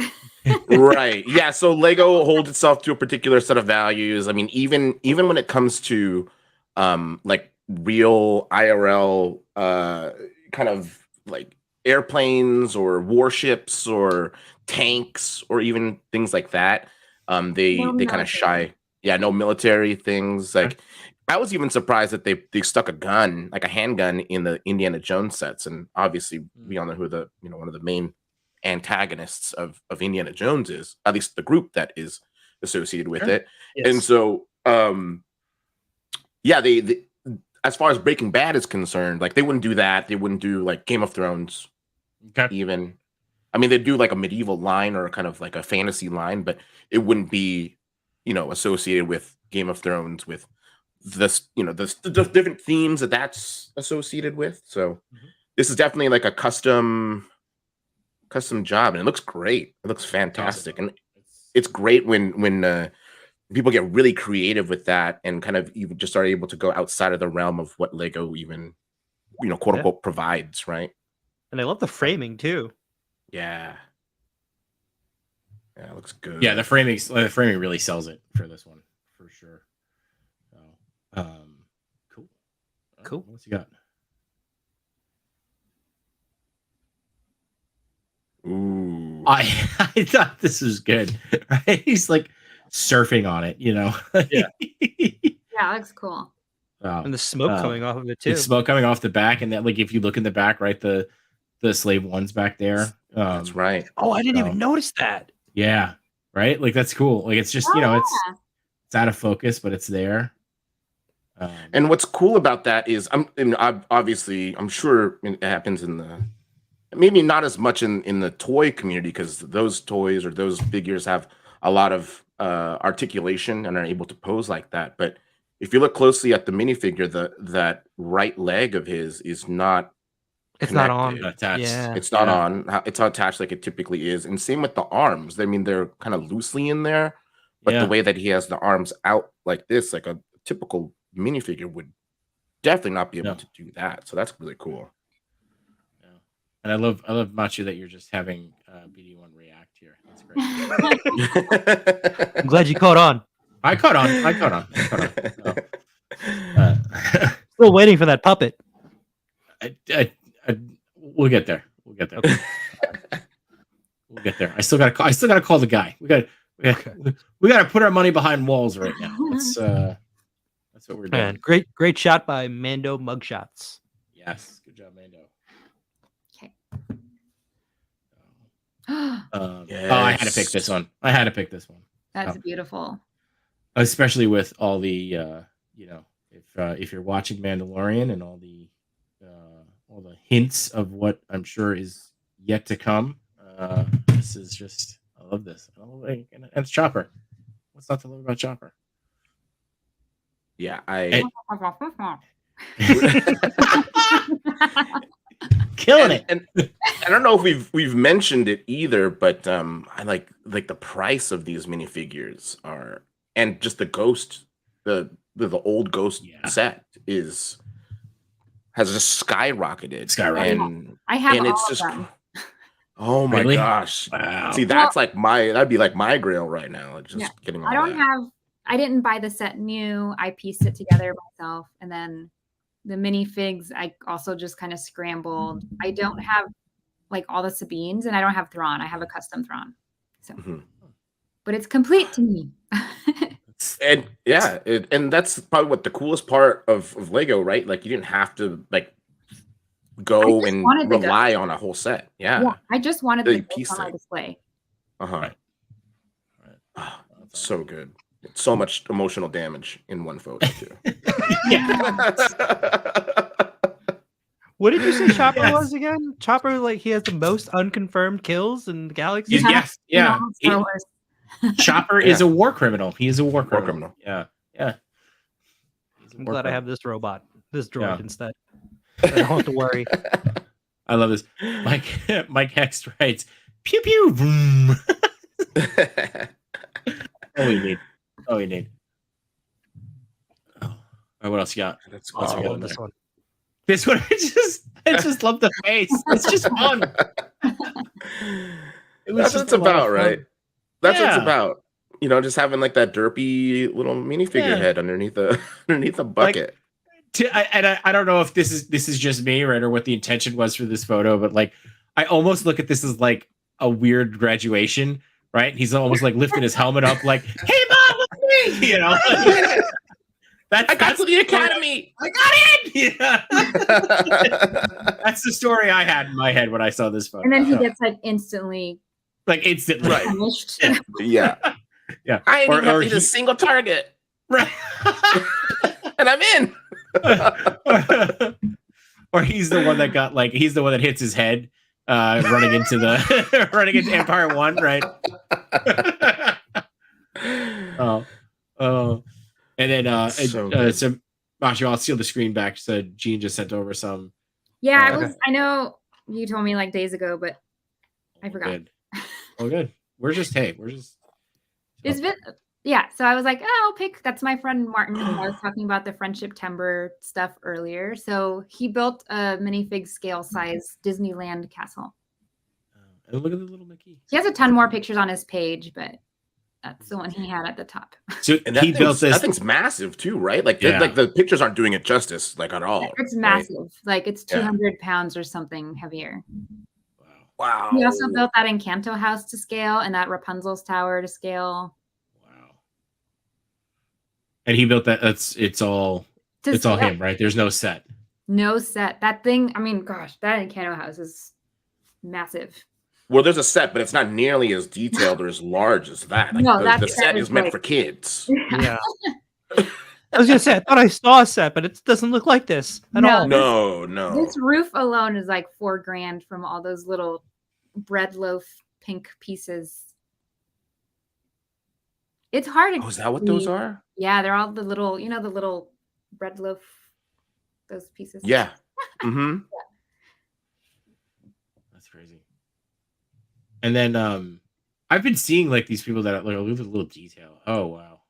Right. Yeah. So Lego holds itself to a particular set of values. I mean, even when it comes to real IRL kind of airplanes or warships or tanks or even things like that, they kind of shy. Yeah, no military things. I was even surprised that they stuck a gun, like a handgun, in the Indiana Jones sets, and obviously we all know who one of the main antagonists of Indiana Jones is, at least the group that is associated with it. Yes. And so they as far as Breaking Bad is concerned, they wouldn't do that. They wouldn't do Game of Thrones. Okay. Even, I mean, they'd do a medieval line or kind of a fantasy line, but it wouldn't be associated with Game of Thrones, with this the different themes that's associated with. So this is definitely a custom job, and it looks great. It looks fantastic. Awesome. And it's great when people get really creative with that and kind of even just are able to go outside of the realm of what Lego even quote unquote provides, right? And I love the framing too. Yeah, it looks good. Yeah, the framing really sells it for this one for sure. Cool. What's you got? Ooh. I thought this was good. Right? He's surfing on it, Yeah. Yeah, it looks cool. And the smoke coming off of it too. The smoke coming off the back, and that if you look in the back, right, the the slave ones back there. That's right. Oh, I didn't even notice that. Yeah, right. Like that's cool. Like it's just it's out of focus, but it's there. And what's cool about that is obviously I'm sure it happens in the maybe not as much in the toy community because those toys or those figures have a lot of articulation and are able to pose like that. But if you look closely at the minifigure, that right leg of his is not. It's not on. Attached. Yeah. It's not on. It's not attached like it typically is. And same with the arms. I mean, they're kind of loosely in there, but the way that he has the arms out like this, like a typical minifigure would definitely not be able to do that. So that's really cool. Yeah. And I love Matchu that you're just having BD1 react here. That's great. I'm glad you caught on. I caught on. Still waiting for that puppet. We'll get there. We'll get there. I still gotta call the guy. We gotta put our money behind walls right now. That's what we're doing. Man, great shot by Mando Mugshots. Yes, good job, Mando. Okay. Oh, I had to pick this one. That's beautiful. Especially with all the if you're watching Mandalorian and all the hints of what I'm sure is yet to come. This is just, I love this. And it's Chopper. What's not to love about Chopper? Yeah, killing it. And I don't know if we've mentioned it either, but I like the price of these minifigures are, and just the Ghost, the old Ghost set has just skyrocketed. And I have and all it's of just them. oh my gosh. Wow. See, that'd be like my grail right now. Like just getting all I didn't buy the set new. I pieced it together myself. And then the minifigs, I also just kind of scrambled. I don't have like all the Sabines and I don't have Thrawn. I have a custom Thrawn. So, but it's complete to me. And and that's probably what the coolest part of Lego, right? Like you didn't have to like go and rely on a whole set. Yeah, I just wanted the piece on my display. Right. Oh, so good. So much emotional damage in one photo too. What did you say Chopper was again? Chopper, like he has the most unconfirmed kills in the galaxy. Yes, yeah. Chopper is a war criminal. He is a war criminal. Yeah. I'm glad I have this droid instead. I don't have to worry. I love this. Mike Hex writes, "Pew pew." Vroom. Oh, we need. Oh, what else you got? This one. This one, I just love the face. It's just fun. That's what it's about, right? That's what it's about. You know, just having like that derpy little minifigure head underneath a bucket. I don't know if this is just me, right, or what the intention was for this photo, but like I almost look at this as like a weird graduation, right? He's almost like lifting his helmet up, like, "Hey, Mom, look at me!" You know. I got to the academy. I got in. Yeah. That's the story I had in my head when I saw this photo. And then he gets like instantly punished. Yeah. I ain't even hit a single target. Right. And I'm in. Or he's the one that hits his head running into Empire 1, right? And then so Matchu, I'll steal the screen back. So Jean just sent over some. Yeah, I know you told me like days ago, but I forgot. Good. We're just. It's been so I was like, I'll pick. That's my friend Martin. I was talking about the Friendship Timber stuff earlier. So he built a minifig scale size Disneyland castle. And look at the little Mickey. He has a ton more pictures on his page, but that's the one he had at the top. So he built this. That thing's massive too, right? Like, the pictures aren't doing it justice, like at all. It's massive. Right? Like it's 200 pounds or something heavier. Wow. He also built that Encanto house to scale and that Rapunzel's tower to scale. Wow. And he built that. It's all him, right? There's no set. No set. That thing. I mean, gosh, that Encanto house is massive. Well, there's a set, but it's not nearly as detailed or as large as that. Like, No, the set is meant for kids. Yeah. I was gonna say I thought I saw a set, but it doesn't look like this at all. No. This roof alone is like $4,000 from all those little bread loaf pink pieces. It's hard to. Oh, is that what those are? Yeah, they're all the little, the little bread loaf, those pieces. Yeah. Mm-hmm. That's crazy. And then I've been seeing like these people that like look at a little detail. Oh wow.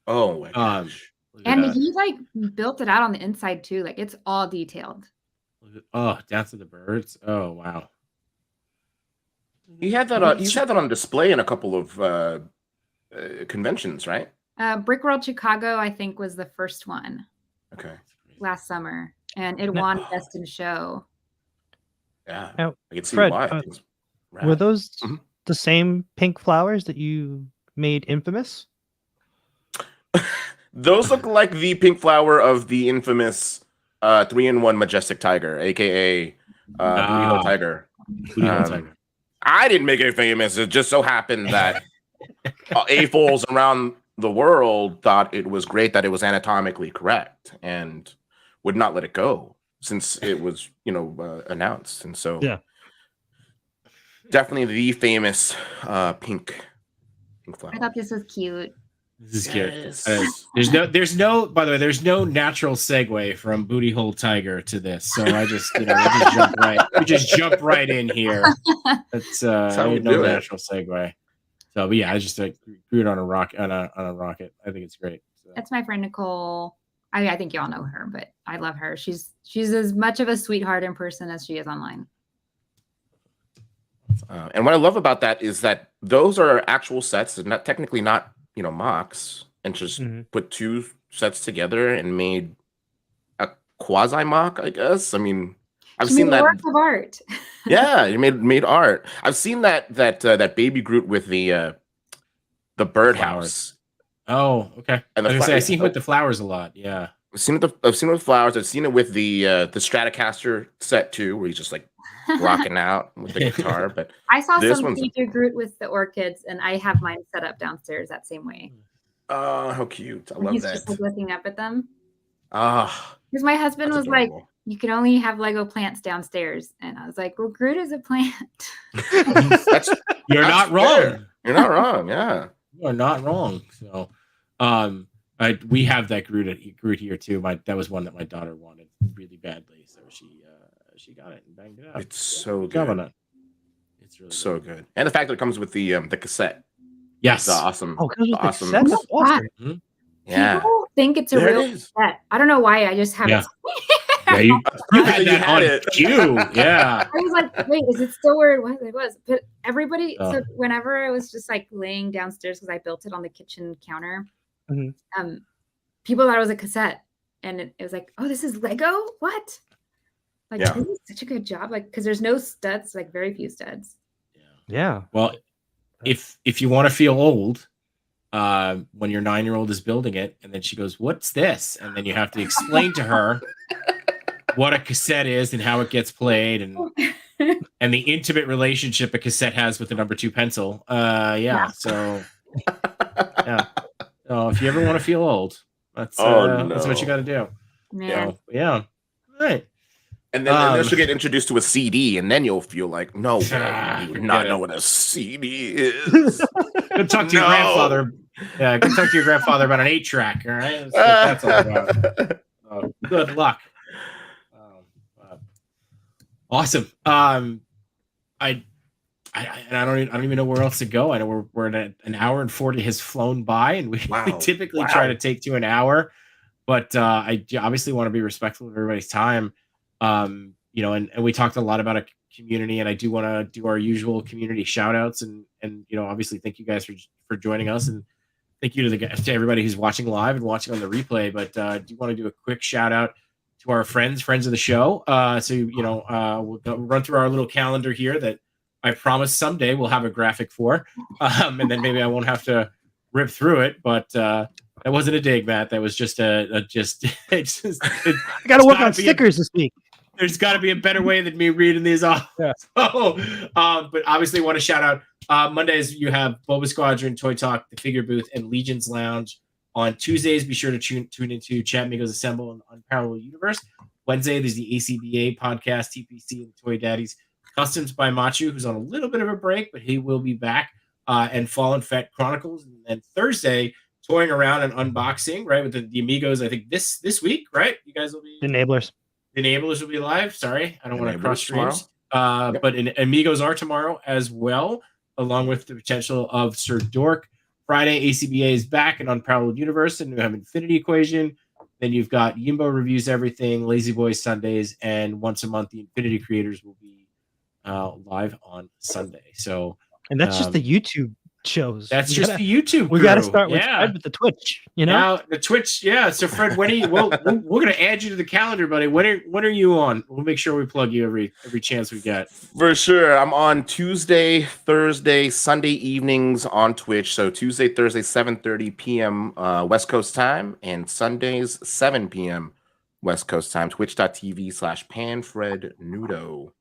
Oh my gosh. And he like built it out on the inside too. Like it's all detailed. Oh, Dance of the Birds. Oh wow. He had that. He's had that on display in a couple of conventions, right? Brick World Chicago, I think, was the first one. Okay. Last summer, and it won Best in Show. Yeah, now, I can see Fred, why. Were those the same pink flowers that you made infamous? Those look like the pink flower of the infamous 3-in-1 Majestic Tiger, aka Booty Hole Tiger. I didn't make it famous. It just so happened that AFOLs around the world thought it was great that it was anatomically correct and would not let it go since it was, announced. And so, definitely the famous pink flower. I thought this was cute. This is cute. There's no. By the way, there's no natural segue from Booty Hole Tiger to this. So I just, we just jump right in here. That's no natural segue. So, but yeah, I just grew it on a rocket. I think it's great. So. That's my friend Nicole. I think you all know her, but I love her. She's as much of a sweetheart in person as she is online. And what I love about that is that those are actual sets, and not technically not mocks, and just put two sets together and made a quasi mock. I guess. I mean, I've seen that work of art. Yeah, you made art. I've seen that baby Groot with the birdhouse. Oh, okay. And I've seen it with the flowers a lot. Yeah, I've seen it with flowers. I've seen it with the Stratocaster set too, where he's just like rocking out with the guitar. But I saw some baby Groot with the orchids, and I have mine set up downstairs that same way. Oh, how cute! I love he's that. Just like looking up at them. Because my husband was adorable. Like, you can only have Lego plants downstairs. And I was like, well, Groot is a plant. You're not wrong. You're not wrong. Yeah. You are not wrong. So we have that Groot here too. That was one that my daughter wanted really badly. So she got it and banged it out. It's so good. It's really so good. And the fact that it comes with the cassette. Yes. It's awesome. Oh, awesome. That's awesome. Mm-hmm. Yeah. People think it's a real set. I don't know why. I just haven't. Yeah, you had that on it. Yeah. I was like, wait, is it still where it was? But everybody, so whenever I was just like laying downstairs because I built it on the kitchen counter, people thought it was a cassette, and it was like, oh, this is Lego? What? Like, this is such a good job. Like, because there's no studs, like very few studs. Yeah. Well, if you want to feel old, when your 9-year-old is building it, and then she goes, "What's this?" and then you have to explain to her what a cassette is and how it gets played, and the intimate relationship a cassette has with the number 2 pencil. So if you ever want to feel old, that's what you got to do. Man. So, yeah. All right. And then she'll get introduced to a CD, and then you'll feel like, no, you would not know what a CD is. Go talk to your grandfather. Yeah, go talk to your grandfather about an 8-track. All right, that's all about. Good luck. Awesome. I don't even know where else to go. I know we're at an hour and 40 has flown by, and we typically try to take to an hour, but I obviously want to be respectful of everybody's time. And we talked a lot about a community, and I do want to do our usual community shout outs, and obviously thank you guys for joining us, and thank you to everybody who's watching live and watching on the replay. But I do want to do a quick shout out to our friends of the show. We'll run through our little calendar here that I promise someday we'll have a graphic for, and then maybe I won't have to rip through it. But that wasn't a dig, Matt. That was just I got to work on stickers this week. There's got to be a better way than me reading these off. Yeah. So, but obviously, want to shout out Mondays. You have Boba Squadron, Toy Talk, the Figure Booth, and Legion's Lounge. On Tuesdays, be sure to tune into Chat Migos Assemble on Unparalleled Universe. Wednesday, there's the ACBA podcast, TPC, and Toy Daddies. Customs by Matchu, who's on a little bit of a break, but he will be back. And Fallen Fett Chronicles. And then Thursday, toying around and unboxing, right, with the Amigos. I think this week, right? You guys will be The Enablers. The Enablers will be live. Sorry, I don't want to cross streams. Yep. But Amigos are tomorrow as well, along with the potential of Sir Dork. Friday, ACBA is back and Unparalleled Universe, and we have Infinity Equation. Then you've got Yimbo Reviews Everything, Lazy Boys Sundays, and once a month, the Infinity Creators will be live on Sunday. So, and that's just the YouTube shows. That's just the YouTube. We got to start with the Twitch. Now the Twitch, yeah. So Fred, when are you? Well, we're gonna add you to the calendar, buddy. When are you on? We'll make sure we plug you every chance we get. For sure, I'm on Tuesday, Thursday, Sunday evenings on Twitch. So Tuesday, Thursday, 7:30 p.m. West Coast time, and Sundays 7 p.m. West Coast time. Twitch.tv/Panfrednoodoh.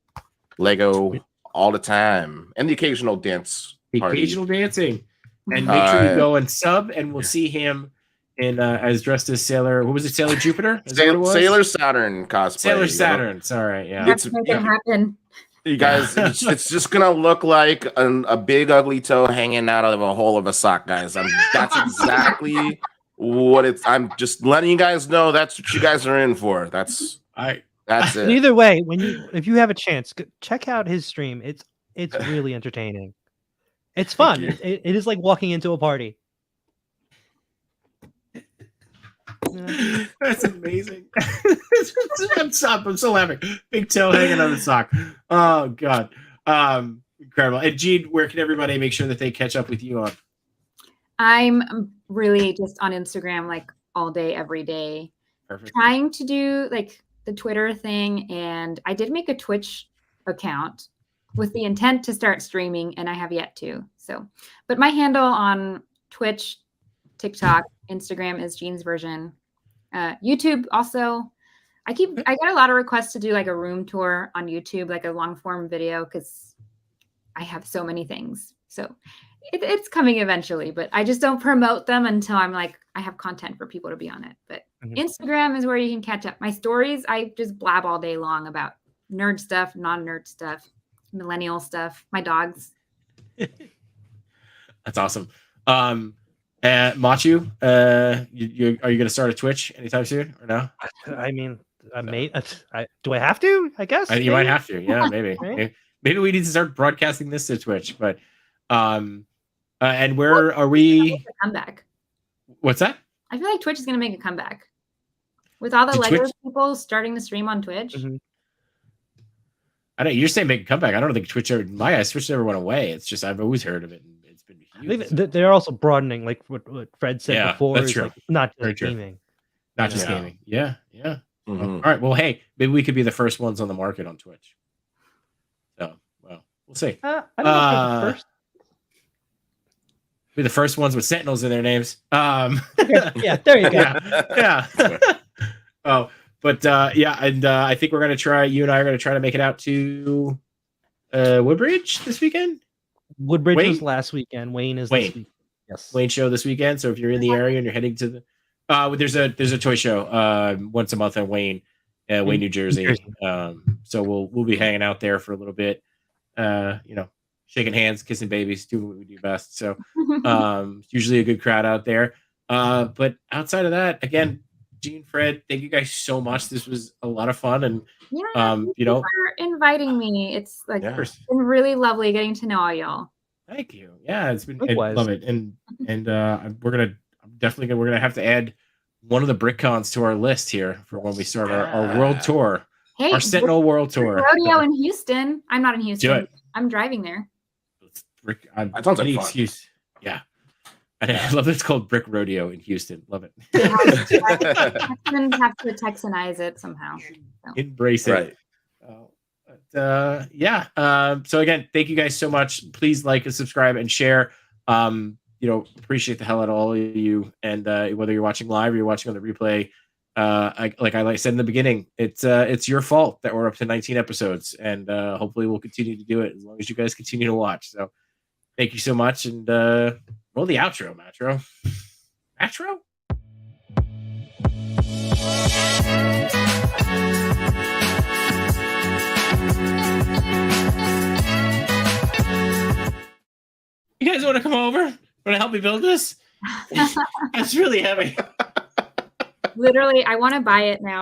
Lego all the time, and the occasional dance. Occasional dancing, and make sure you go and sub, and we'll see him in as dressed as Sailor. What was it? Sailor Jupiter? Sailor Saturn cosplay. Sailor Saturn. Sorry, yeah. Let's make it happen. You guys, it's just gonna look like a big ugly toe hanging out of a hole of a sock, guys. That's exactly what it's. I'm just letting you guys know that's what you guys are in for. That's it. Either way, if you have a chance, check out his stream. It's really entertaining. It's fun. It is like walking into a party. That's amazing. I'm so laughing. Big toe hanging on the sock. Oh God, incredible. And Jean, where can everybody make sure that they catch up with you on? I'm really just on Instagram like all day, every day. Perfect. Trying to do like the Twitter thing, and I did make a Twitch account with the intent to start streaming, and I have yet to. So, but my handle on Twitch, TikTok, Instagram is Jeansversion. YouTube also. I got a lot of requests to do like a room tour on YouTube, like a long form video, because I have so many things. So it's coming eventually, but I just don't promote them until I'm like, I have content for people to be on it. But Instagram is where you can catch up. My stories, I just blab all day long about nerd stuff, non-nerd stuff, millennial stuff, my dogs. That's awesome. Machu, are you going to start a Twitch anytime soon or no? I mean, do I have to? I guess you might have to. Yeah, maybe. Maybe we need to start broadcasting this to Twitch. But and where are we? Comeback. What's that? I feel like Twitch is going to make a comeback with all the Lego people starting to stream on Twitch. Mm-hmm. I know you're saying make a comeback. I don't think Twitch ever. My eyes, Twitch never went away. It's just I've always heard of it. And it's been huge. They're also broadening, like what Fred said before. That's true. Like, not just gaming. Not just gaming. Yeah. Mm-hmm. All right. Well, hey, maybe we could be the first ones on the market on Twitch. So, well, we'll see. I don't know if first. Be the first ones with Sentinels in their names. Yeah, there you go. Yeah. Oh, but and I think we're gonna try. You and I are gonna try to make it out to Woodbridge this weekend. Woodbridge was last weekend. Wayne is this week. Yes, Wayne show this weekend. So if you're in the area and you're heading to the, there's a toy show once a month in Wayne, New Jersey. So we'll be hanging out there for a little bit. Shaking hands, kissing babies, doing what we do best. So usually a good crowd out there. But outside of that, again, Jean, Fred, thank you guys so much. This was a lot of fun. And thank you for inviting me. It's like it's been really lovely getting to know all y'all. Thank you. Yeah, it's been I love it. And we're gonna have to add one of the BrickCons to our list here for when we start our world tour. Hey, our Sentinel world tour. Rodeo in Houston. I'm not in Houston. Do it. I'm driving there. That sounds like fun. Excuse. Yeah. I love that it's called Brick Rodeo in Houston. Love it. Texans have to Texanize it somehow. So. Embrace it. Right. So again, thank you guys so much. Please like and subscribe and share. Appreciate the hell out of all of you. And whether you're watching live or you're watching on the replay, like I said in the beginning, it's your fault that we're up to 19 episodes, and hopefully we'll continue to do it as long as you guys continue to watch. So thank you so much, and roll the outro, Matro. Matro? You guys want to come over? Want to help me build this? It's really heavy. Literally, I want to buy it now.